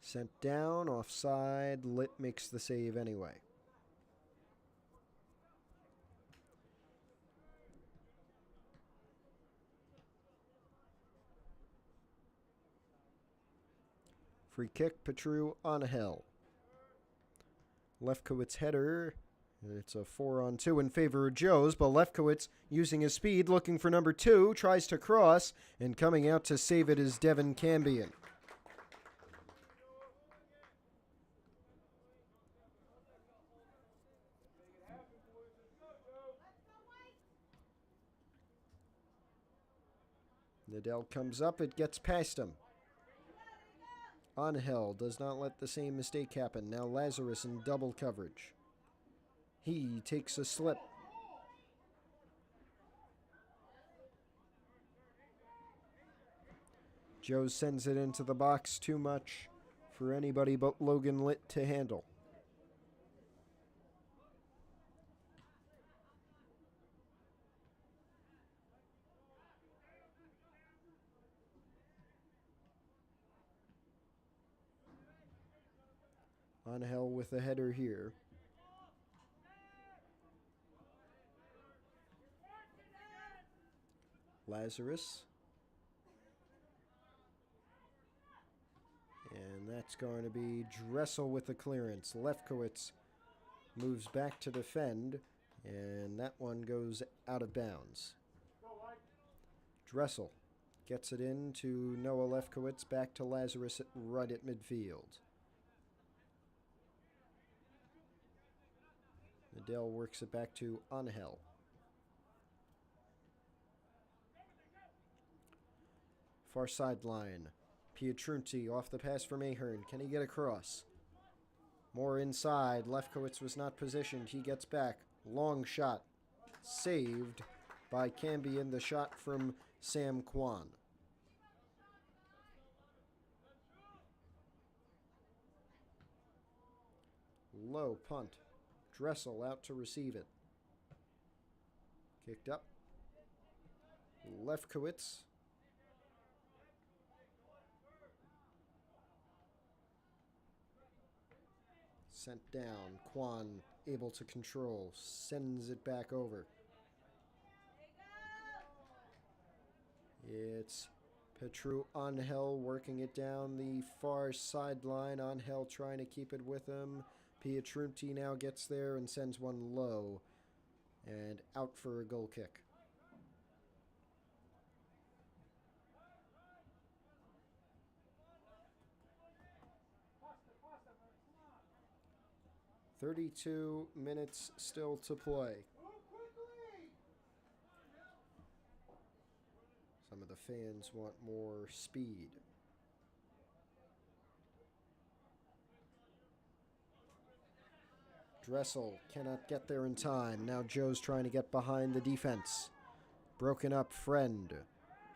Sent down, offside. Litt makes the save anyway. Free kick, Petru Angel. Lefkowitz header. It's a 4-on-2 in favor of Joes, but Lefkowitz, using his speed, looking for number 2, tries to cross, and coming out to save it is Devin Cambion. Nadell comes up, it gets past him. Angel does not let the same mistake happen. Now Lazarus in double coverage. He takes a slip. Joe sends it into the box, too much for anybody but Logan Litt to handle. Angel with a header here. Lazarus. And that's going to be Dressel with the clearance. Lefkowitz moves back to defend, and that one goes out of bounds. Dressel gets it in to Noah Lefkowitz, back to Lazarus right at midfield. Nadell works it back to Angel. Far sideline. Pietrunti off the pass from Ahern. Can he get across? More inside. Lefkowitz was not positioned. He gets back. Long shot. Saved by Cambion. The shot from Sam Kwan. Low punt. Dressel out to receive it. Kicked up. Lefkowitz. Sent down. Kwan able to control. Sends it back over. It's Petru Angel working it down the far sideline. Angel trying to keep it with him. Pietrunti now gets there and sends one low. And out for a goal kick. "32 minutes still to play." Some of the fans want more speed. Dressel cannot get there in time. Now Joe's trying to get behind the defense. Broken up Friend.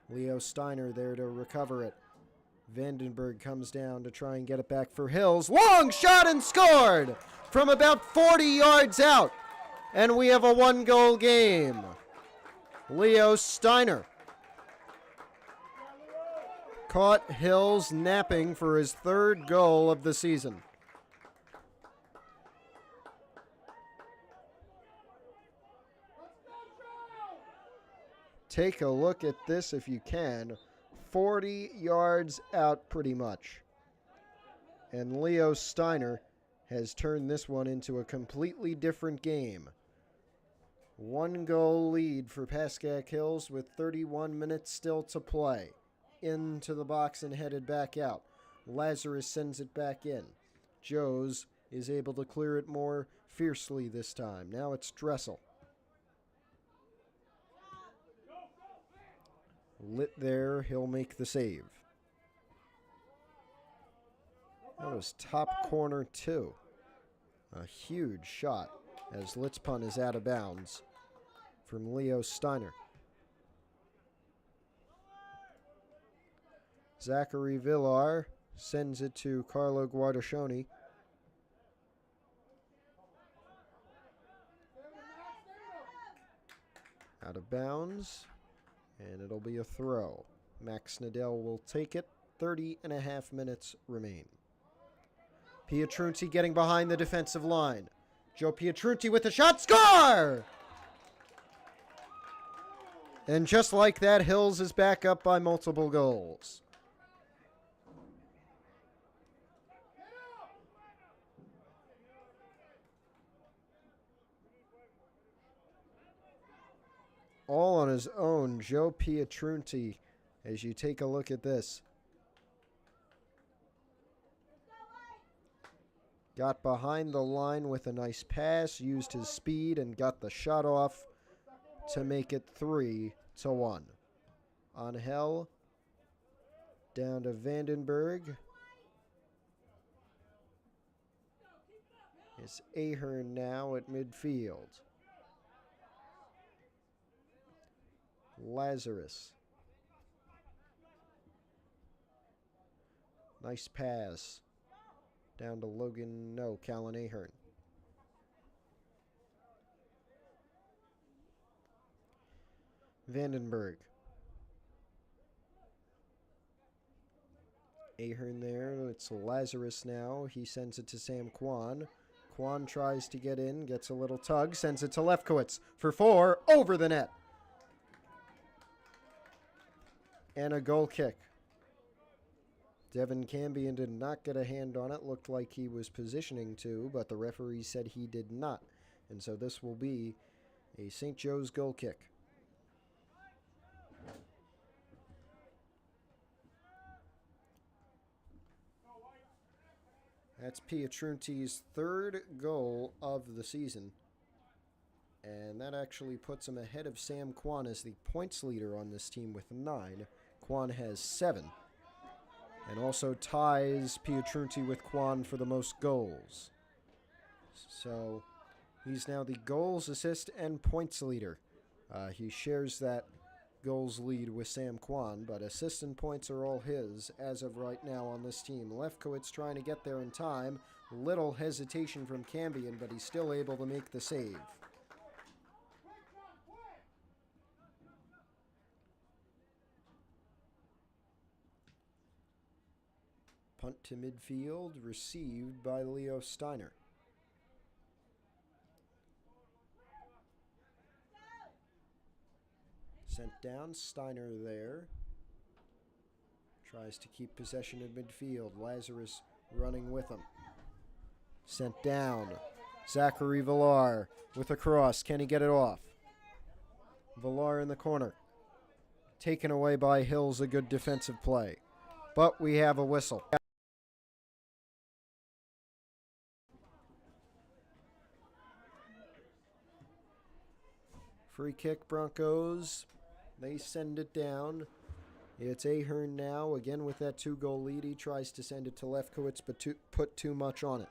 Leo Steiner there to recover it. Vandenberg comes down to try and get it back for Hills. Long shot and scored from about 40 yards out. And we have a 1-goal game. Leo Steiner caught Hills napping for his 3rd goal of the season. Take a look at this if you can. 40 yards out pretty much. And Leo Steiner has turned this one into a completely different game. 1-goal lead for Pascack Hills with 31 minutes still to play. Into the box and headed back out. Lazarus sends it back in. Joes is able to clear it more fiercely this time. Now it's Dressel. Lit there, he'll make the save. That was top corner too. A huge shot as Litzpun is out of bounds from Leo Steiner. Zachary Villar sends it to Carlo Guardascioni. Out of bounds, and it'll be a throw. Max Nadell will take it. 30.5 minutes remain. Pietrunti getting behind the defensive line. Joe Pietrunti with the shot. Score! And just like that, Hills is back up by multiple goals. All on his own, Joe Pietrunti, as you take a look at this. Got behind the line with a nice pass, used his speed, and got the shot off to make it 3-1. Angel down to Vandenberg. It's Ahern now at midfield. Lazarus. Nice pass. Down to Callan Ahern. Vandenberg. Ahern there. It's Lazarus now. He sends it to Sam Kwan. Kwan tries to get in, gets a little tug, sends it to Lefkowitz for 4, over the net. And a goal kick. Devin Cambion did not get a hand on it. Looked like he was positioning to, but the referee said he did not. And so this will be a St. Joe's goal kick. That's Pietrunti's 3rd goal of the season. And that actually puts him ahead of Sam Kwan as the points leader on this team with 9. Kwan has 7. And also ties Pietrunti with Kwan for the most goals. So he's now the goals, assist, and points leader. He shares that goals lead with Sam Kwan, but assist and points are all his as of right now on this team. Lefkowitz trying to get there in time. Little hesitation from Cambion, but he's still able to make the save. Punt to midfield, received by Leo Steiner. Sent down, Steiner there. Tries to keep possession in midfield. Lazarus running with him. Sent down. Zachary Villar with a cross. Can he get it off? Villar in the corner. Taken away by Hills, a good defensive play. But we have a whistle. Free kick, Broncos. They send it down. It's Ahern now, again with that 2-goal lead. He tries to send it to Lefkowitz, but put too much on it.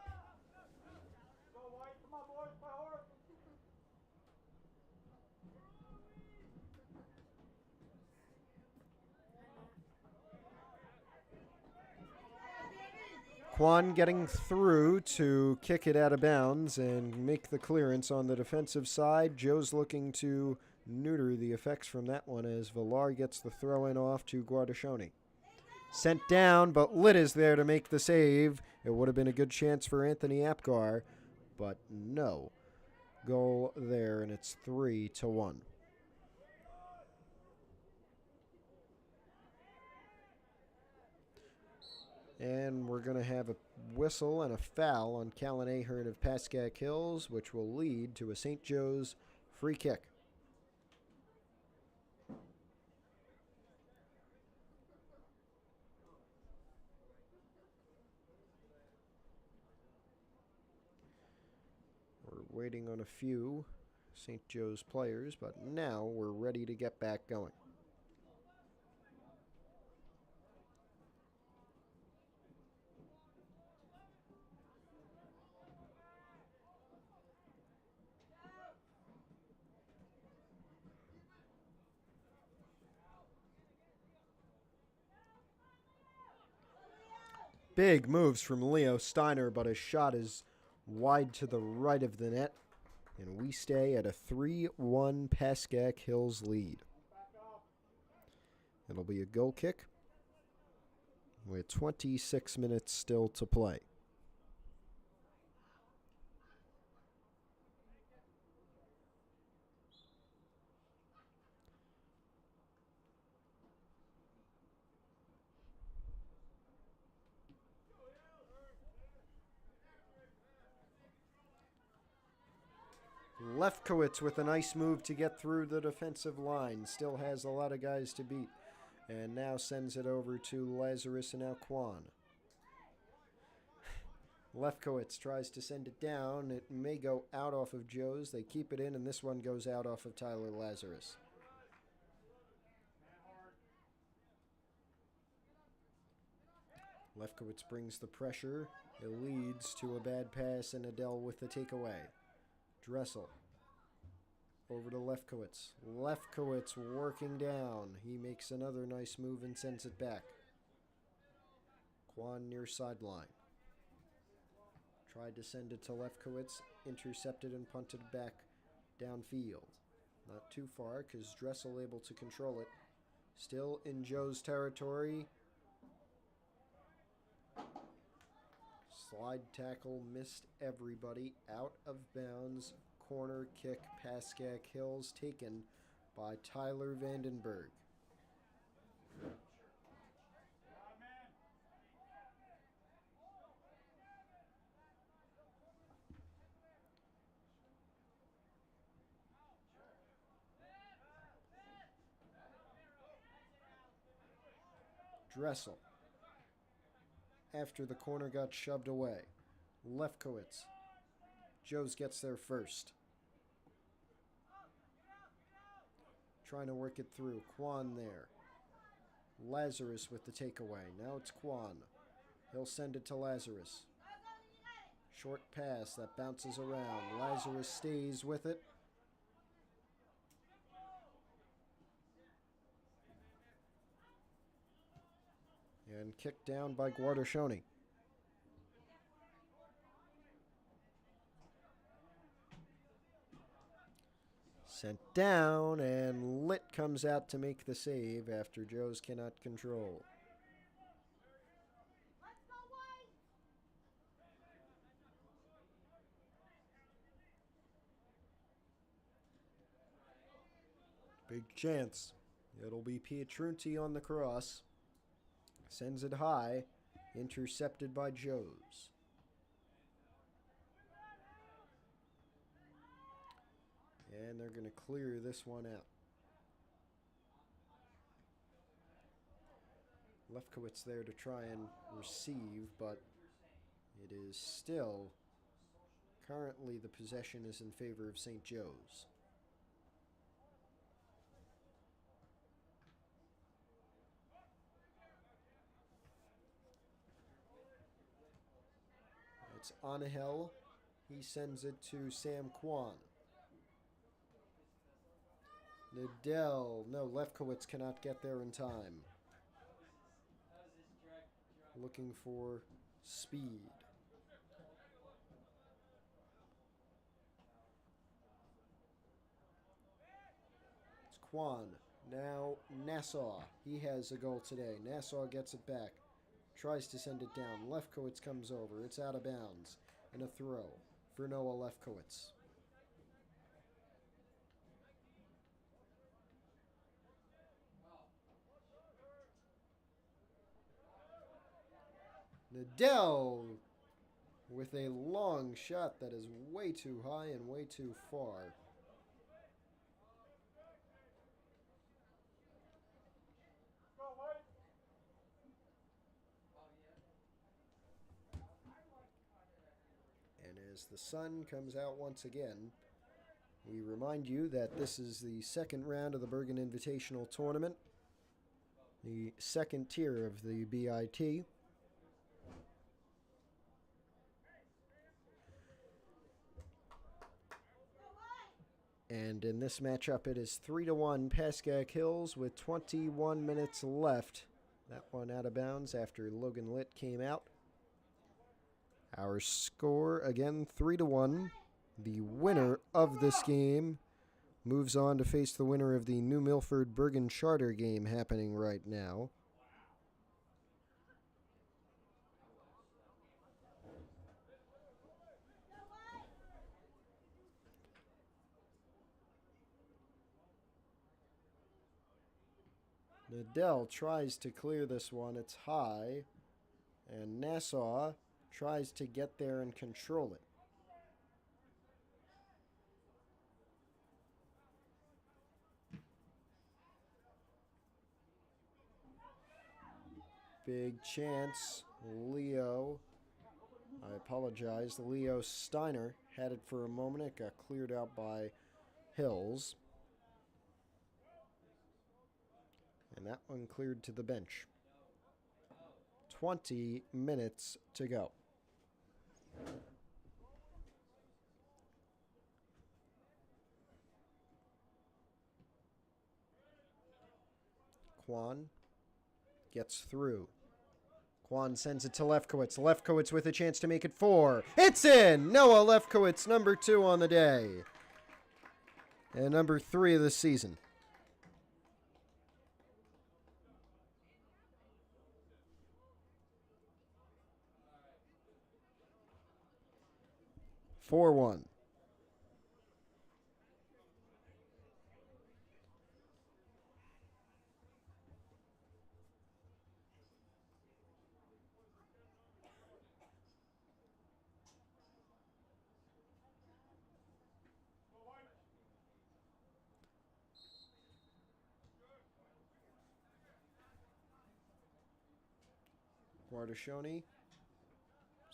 Kwan getting through to kick it out of bounds and make the clearance on the defensive side. Joe's looking to neuter the effects from that one as Villar gets the throw-in off to Guardascioni. Sent down, but Litt is there to make the save. It would have been a good chance for Anthony Apgar, but no. Goal there, and it's 3-1. And we're going to have a whistle and a foul on Callan Ahern of Pascack Hills, which will lead to a St. Joe's free kick. We're waiting on a few St. Joe's players, but now we're ready to get back going. Big moves from Leo Steiner, but his shot is wide to the right of the net. And we stay at a 3-1 Pascack Hills lead. It'll be a goal kick with 26 minutes still to play. Lefkowitz with a nice move to get through the defensive line. Still has a lot of guys to beat. And now sends it over to Lazarus and now Kwan. Lefkowitz tries to send it down. It may go out off of Joe's. They keep it in, and this one goes out off of Tyler Lazarus. Lefkowitz brings the pressure. It leads to a bad pass and Adele with the takeaway. Dressel over to Lefkowitz. Lefkowitz working down. He makes another nice move and sends it back. Kwan near sideline. Tried to send it to Lefkowitz. Intercepted and punted back downfield. Not too far because Dressel able to control it. Still in Joe's territory. Slide tackle missed everybody. Out of bounds. Corner kick, Pascack Hills, taken by Tyler Vandenberg. Dressel. After the corner got shoved away. Lefkowitz. Joe's gets there first. Trying to work it through. Kwan there. Lazarus with the takeaway. Now it's Kwan. He'll send it to Lazarus. Short pass that bounces around. Lazarus stays with it. And kicked down by Guardashoni. Sent down, and Litt comes out to make the save after Joe's cannot control. Big chance. It'll be Pietrunti on the cross. Sends it high. Intercepted by Joe's. And they're going to clear this one out. Lefkowitz there to try and receive, but it is still, currently the possession is in favor of St. Joe's. It's Anahel. He sends it to Sam Kwan. Nadell. No, Lefkowitz cannot get there in time. Looking for speed. It's Kwan. Now Nassau. He has a goal today. Nassau gets it back. Tries to send it down. Lefkowitz comes over. It's out of bounds. And a throw for Noah Lefkowitz. Nadell with a long shot that is way too high and way too far. And as the sun comes out once again, we remind you that this is the second round of the Bergen Invitational Tournament, the second tier of the BIT. And in this matchup, it is 3-1 Pascack Hills with 21 minutes left. That one out of bounds after Logan Litt came out. Our score, again, 3-1. The winner of this game moves on to face the winner of the New Milford-Bergen Charter game happening right now. Nadell tries to clear this one. It's high. And Nassau tries to get there and control it. Big chance. Leo. I apologize. Leo Steiner had it for a moment. It got cleared out by Hills. And that one cleared to the bench. 20 minutes to go. Kwan gets through. Kwan sends it to Lefkowitz. Lefkowitz with a chance to make it 4. It's in! Noah Lefkowitz, number 2 on the day. And number 3 of the season. Four one. Guardashoni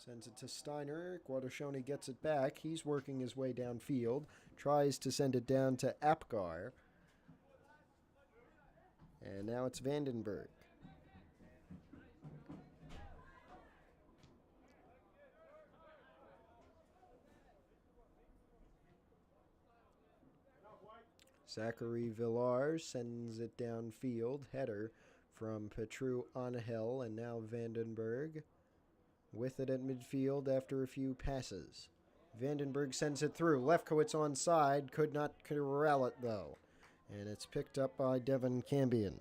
sends it to Steiner. Guardashoni gets it back. He's working his way downfield. Tries to send it down to Apgar. And now it's Vandenberg. Zachary Villar sends it downfield. Header from Petru Angel and now Vandenberg with it at midfield after a few passes. Vandenberg sends it through. Lefkowitz onside. Could not corral it, though. And it's picked up by Devin Cambion.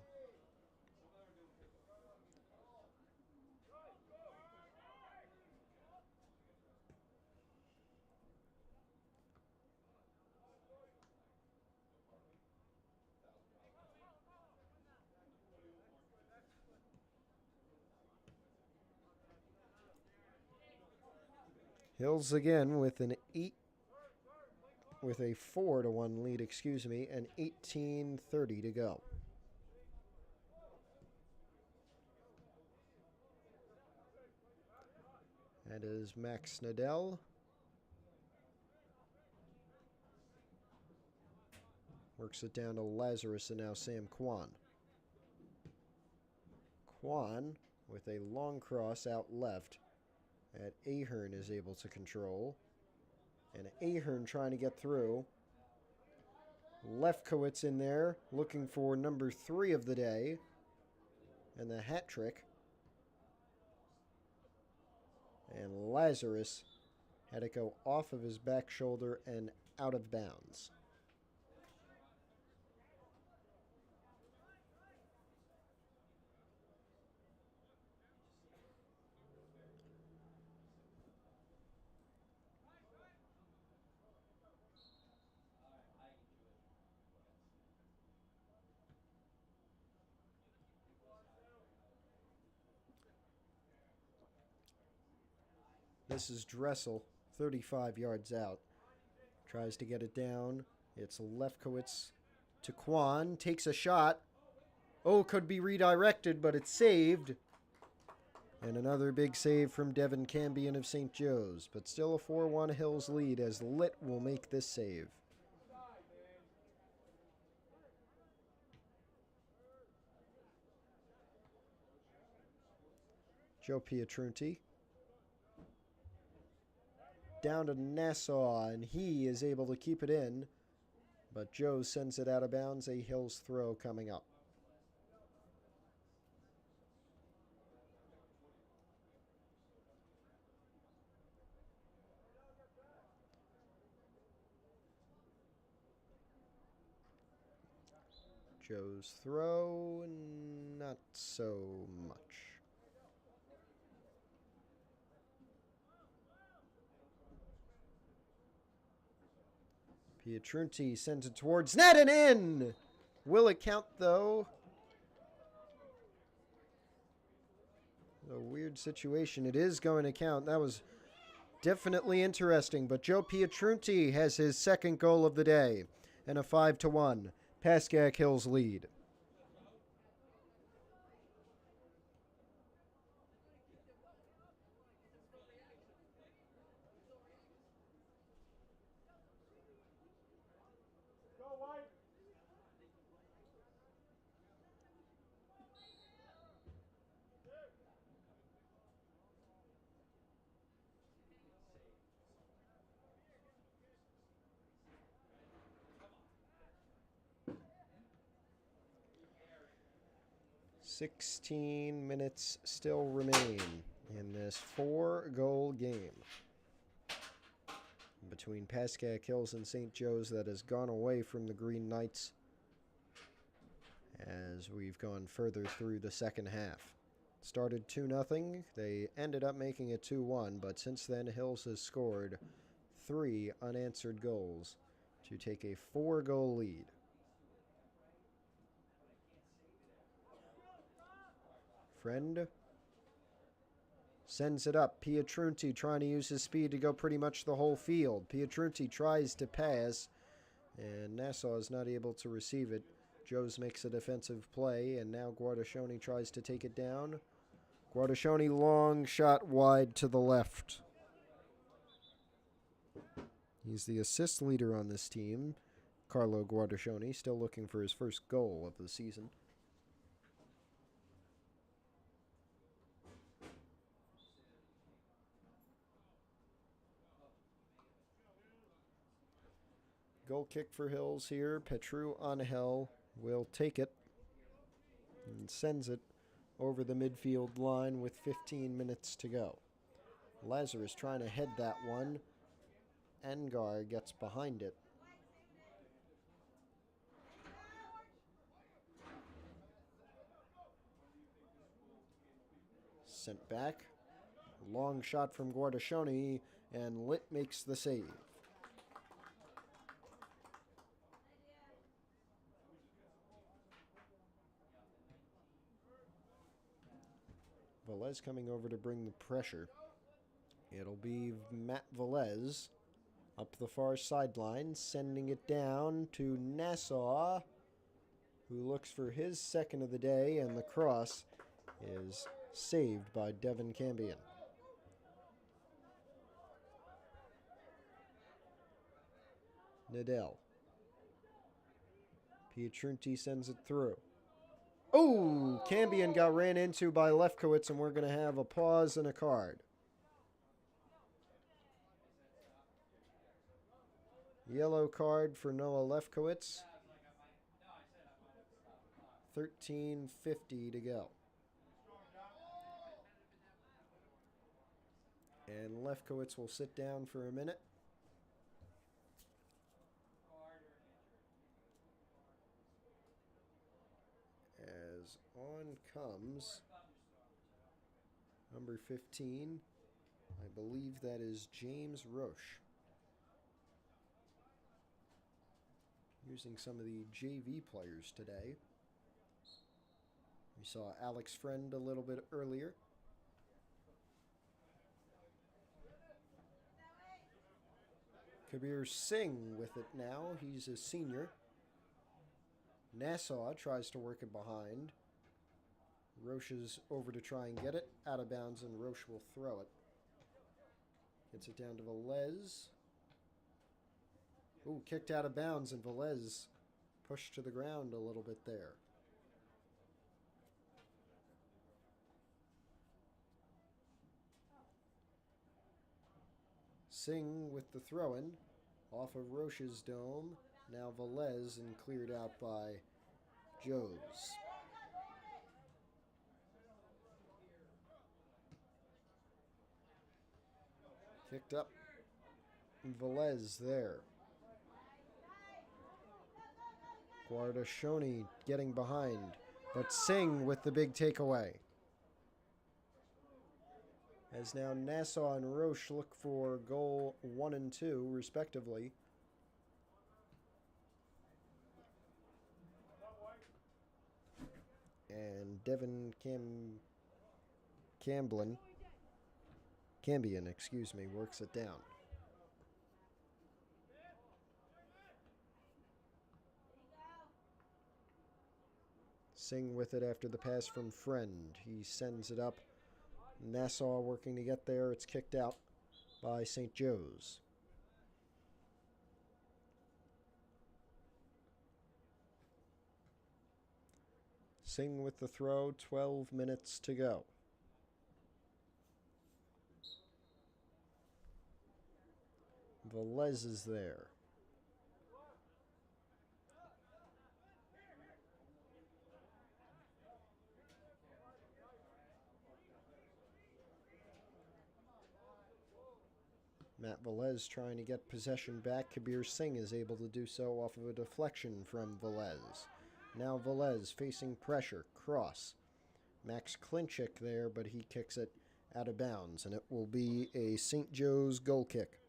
Hills again with a 4-1 lead, and 18:30 to go. That is Max Nadell. Works it down to Lazarus and now Sam Kwan. Kwan with a long cross out left that Ahern is able to control. And Ahern trying to get through. Lefkowitz in there looking for number 3 of the day. And the hat trick. And Lazarus had it go off of his back shoulder and out of bounds. This is Dressel, 35 yards out. Tries to get it down. It's Lefkowitz to Kwan. Takes a shot. Oh, could be redirected, but it's saved. And another big save from Devin Cambion of St. Joe's. But still a 4-1 Hills lead as Litt will make this save. Joe Pietrunti. Down to Nassau, and he is able to keep it in. But Joe sends it out of bounds. A Hills throw coming up. Joe's throw, not so much. Pietrunti sends it towards net and in! Will it count, though? A weird situation. It is going to count. That was definitely interesting, but Joe Pietrunti has his second goal of the day and a 5-1 Pascack Hills lead. "16 minutes still remain in this 4-goal game between Pascack Hills and St. Joe's that has gone away from the Green Knights as we've gone further through the second half. Started 2-0. They ended up making it 2-1, but since then Hills has scored 3 unanswered goals to take a 4-goal lead. Friend sends it up. Pietrunti trying to use his speed to go pretty much the whole field. Pietrunti tries to pass, and Nassau is not able to receive it. Joes makes a defensive play, and now Guardashoni tries to take it down. Guardashoni, long shot wide to the left. He's the assist leader on this team. Carlo Guardashoni, still looking for his first goal of the season. Goal kick for Hills here. Petru Angel will take it and sends it over the midfield line with 15 minutes to go. Lazarus trying to head that one. Angar gets behind it. Sent back. Long shot from Guardashoni, and Litt makes the save. Velez coming over to bring the pressure. It'll be Matt Velez up the far sideline, sending it down to Nassau, who looks for his second of the day, and the cross is saved by Devin Cambion. Nadell. Pietrunti sends it through. Oh, Cambion got ran into by Lefkowitz, and we're going to have a pause and a card. Yellow card for Noah Lefkowitz. 13:50 to go. And Lefkowitz will sit down for a minute. As on comes number 15. I believe that is James Roche. Using some of the JV players today. We saw Alex Friend a little bit earlier. Kabir Singh with it now. He's a senior. Nassau tries to work it behind. Roche is over to try and get it. Out of bounds, and Roche will throw it. Gets it down to Velez. Ooh, kicked out of bounds, and Velez pushed to the ground a little bit there. Singh with the throw-in off of Roche's dome. Now Velez, and cleared out by Joes. Kicked up. Velez there. Guardashoni getting behind, but Singh with the big takeaway. As now Nassau and Roche look for goal 1 and 2, respectively. And Devin Cambian, works it down. Singh with it after the pass from Friend. He sends it up. Nassau working to get there. It's kicked out by St. Joe's. Singh with the throw, 12 minutes to go. Velez is there. Matt Velez trying to get possession back. Kabir Singh is able to do so off of a deflection from Velez. Now Velez facing pressure. Cross. Max Klinchik there, but he kicks it out of bounds, and it will be a St. Joe's goal kick.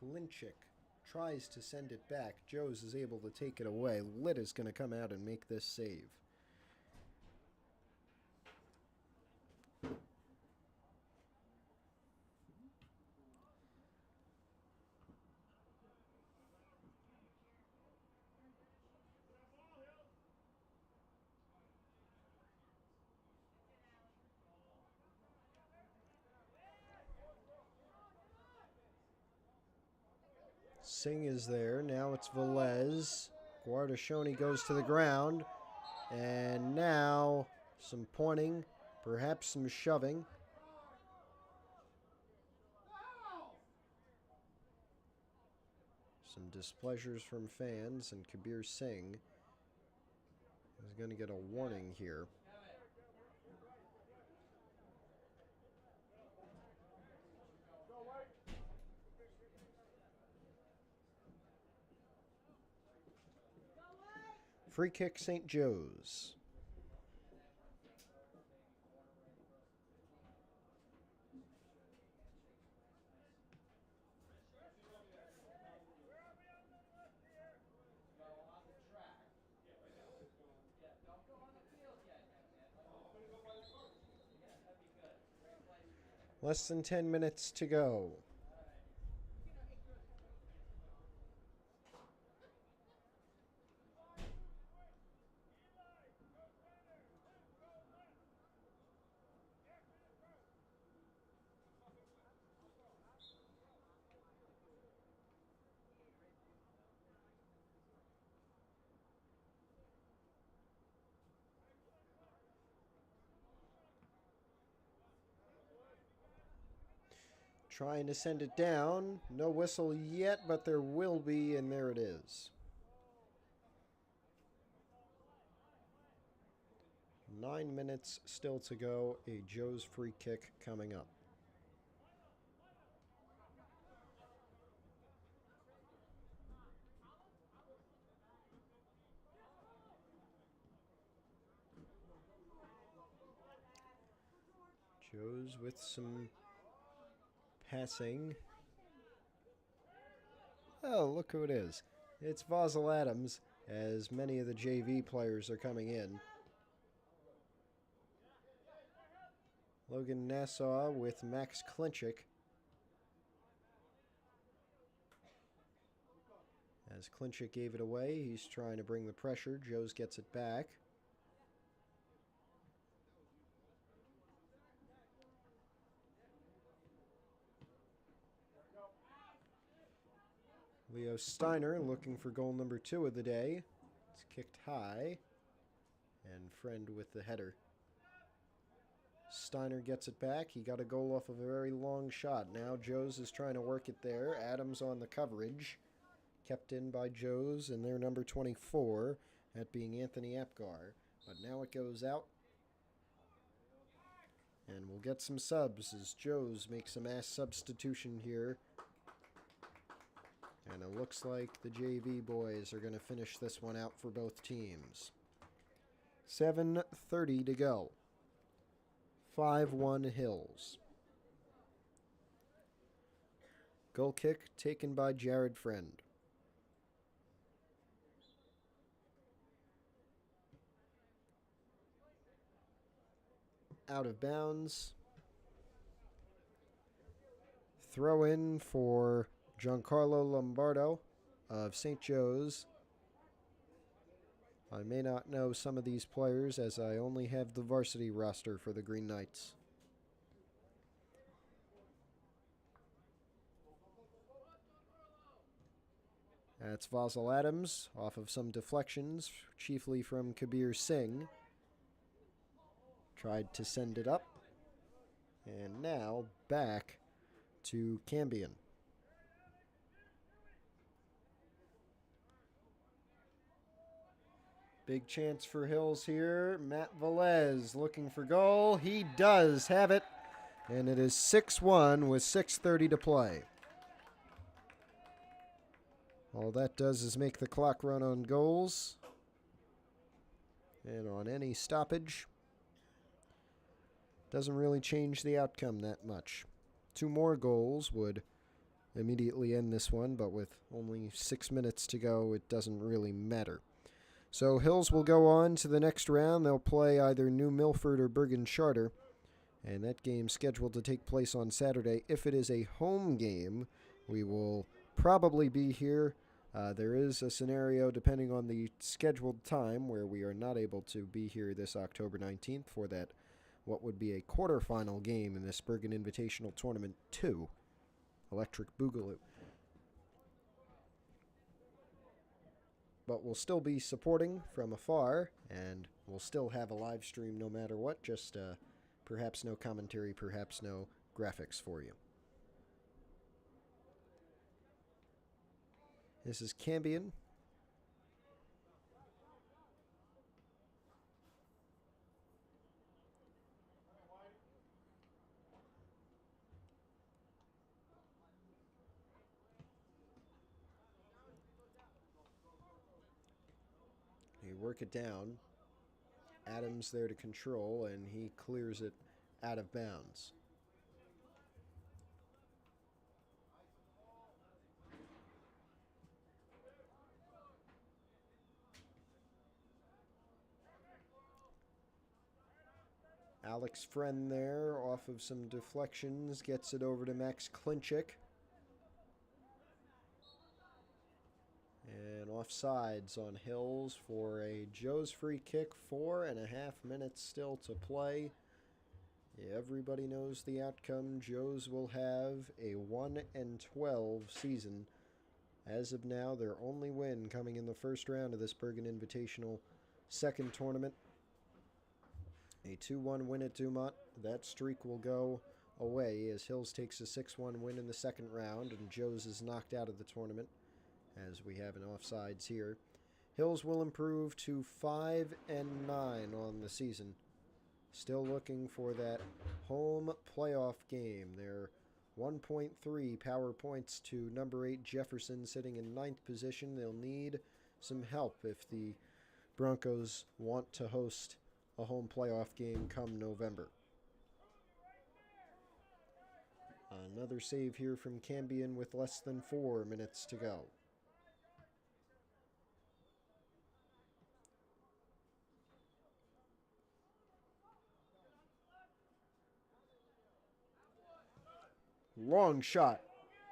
Klinchik tries to send it back. Joes is able to take it away. Litt is going to come out and make this save. Singh is there. Now it's Velez. Guardashoni goes to the ground. And now some pointing, perhaps some shoving. Some displeasures from fans, and Kabir Singh is going to get a warning here. Free kick, St. Joe's. Less than 10 minutes to go. Trying to send it down. No whistle yet, but there will be, and there it is. 9 minutes still to go. A Joe's free kick coming up. Joe's with some passing. Oh, look who it is. It's Vosel Adams, as many of the JV players are coming in. Logan Nassau with Max Klinchik. As Klinchik gave it away, he's trying to bring the pressure. Joe's gets it back. Leo Steiner looking for goal number 2 of the day. It's kicked high. And Friend with the header. Steiner gets it back. He got a goal off of a very long shot. Now Joes is trying to work it there. Adams on the coverage. Kept in by Joes and their number 24, that being Anthony Apgar. But now it goes out. And we'll get some subs as Joes makes a mass substitution here. And it looks like the JV boys are going to finish this one out for both teams. 7:30 to go. 5-1 Hills. Goal kick taken by Jared Friend. Out of bounds. Throw in for Giancarlo Lombardo of St. Joe's. I may not know some of these players as I only have the varsity roster for the Green Knights. That's Vasil Adams off of some deflections, chiefly from Kabir Singh. Tried to send it up. And now back to Cambion. Big chance for Hills here. Matt Velez looking for goal. He does have it. And it is 6-1 with 6:30 to play. All that does is make the clock run on goals. And on any stoppage. Doesn't really change the outcome that much. 2 more goals would immediately end this one, but with only 6 minutes to go, it doesn't really matter. So Hills will go on to the next round. They'll play either New Milford or Bergen Charter, and that game's scheduled to take place on Saturday. If it is a home game, we will probably be here. There is a scenario, depending on the scheduled time, where we are not able to be here this October 19th for that, what would be a quarterfinal game in this Bergen Invitational Tournament 2, Electric Boogaloo. But we'll still be supporting from afar, and we'll still have a live stream no matter what, just perhaps no commentary, perhaps no graphics for you. This is Cambion. They work it down. Adams there to control, and he clears it out of bounds. Alex Friend there, off of some deflections, gets it over to Max Klinchik. And offsides on Hills for a Joe's free kick. 4.5 minutes still to play. Everybody knows the outcome. Joe's will have a 1-12 season. As of now, their only win coming in the first round of this Bergen Invitational second tournament. A 2-1 win at Dumont. That streak will go away as Hills takes a 6-1 win in the second round, and Joe's is knocked out of the tournament, as we have an offsides here. Hills will improve to 5-9 on the season. Still looking for that home playoff game. They're 1.3 power points to number 8 Jefferson, sitting in 9th position. They'll need some help if the Broncos want to host a home playoff game come November. Another save here from Cambion with less than 4 minutes to go. Long shot.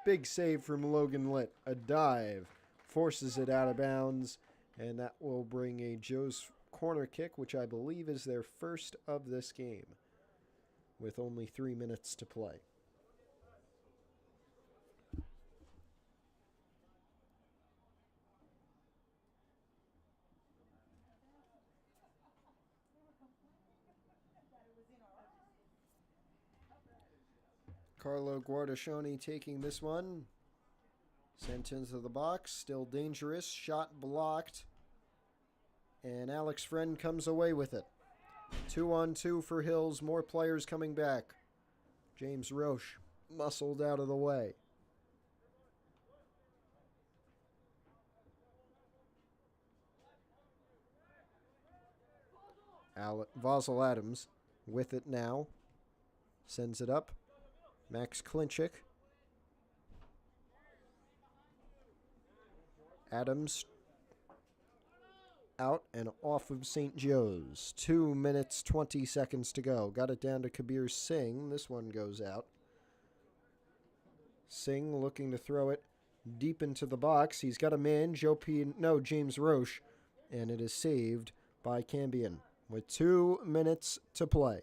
Big save from Logan Litt. A dive. Forces it out of bounds. And that will bring a Joe's corner kick, which I believe is their first of this game, with only 3 minutes to play. Carlo Guardascioni taking this one. Sent into the box. Still dangerous. Shot blocked. And Alex Friend comes away with it. 2-on-2 for Hills. More players coming back. James Roche muscled out of the way. Vosel Adams with it now. Sends it up. Max Klinchik. Adams out and off of St. Joe's. 2 minutes, 20 seconds to go. Got it down to Kabir Singh. This one goes out. Singh looking to throw it deep into the box. He's got a man, James Roche, and it is saved by Cambion with 2 minutes to play.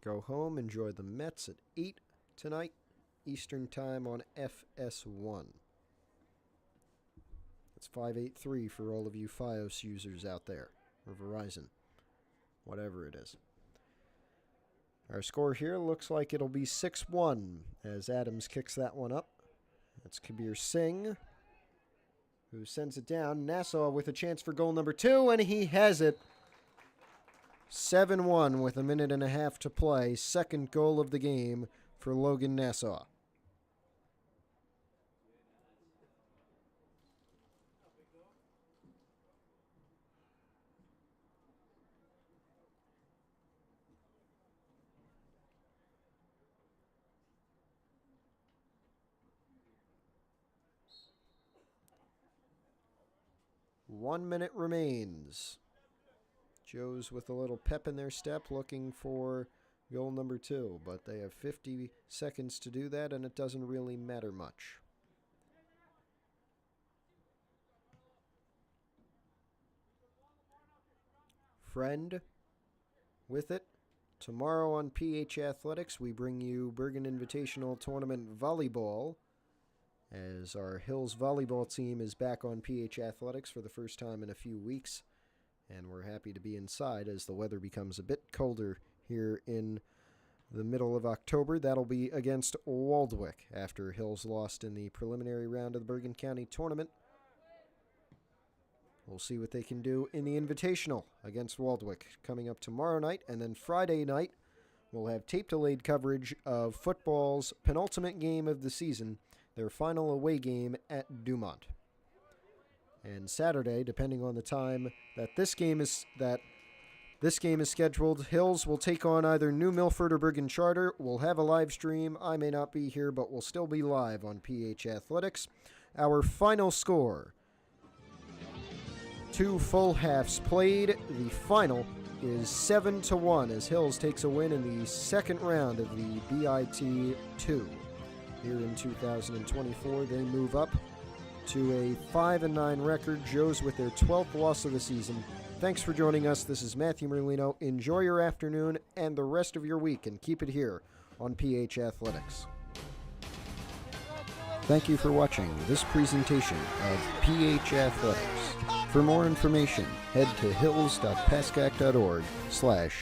Go home, enjoy the Mets at 8 tonight, Eastern Time on FS1. It's 583 for all of you Fios users out there, or Verizon, whatever it is. Our score here looks like it'll be 6-1 as Adams kicks that one up. That's Kabir Singh, who sends it down. Nassau with a chance for goal number 2, and he has it. 7-1 with a minute and a half to play. Second goal of the game for Logan Nassau. One minute remains. Joe's with a little pep in their step looking for goal number 2, but they have 50 seconds to do that, and it doesn't really matter much. Friend with it. Tomorrow on PH Athletics, we bring you Bergen Invitational Tournament Volleyball, as our Hills volleyball team is back on PH Athletics for the first time in a few weeks. And we're happy to be inside as the weather becomes a bit colder here in the middle of October. That'll be against Waldwick after Hills lost in the preliminary round of the Bergen County Tournament. We'll see what they can do in the Invitational against Waldwick coming up tomorrow night. And then Friday night, we'll have tape-delayed coverage of football's penultimate game of the season, their final away game at Dumont. And Saturday, depending on the time that this game is scheduled, Hills will take on either New Milford or Bergen Charter. We'll have a live stream. I may not be here, but we'll still be live on PH Athletics. Our final score: 2 full halves played. The final is 7-1 as Hills takes a win in the second round of the BIT 2. Here in 2024, they move up to a 5-9 record. Joe's with their 12th loss of the season. Thanks for joining us. This is Matthew Merlino. Enjoy your afternoon and the rest of your week, and keep it here on PH Athletics. Thank you for watching this presentation of PH Athletics. For more information, head to hills.pascack.org/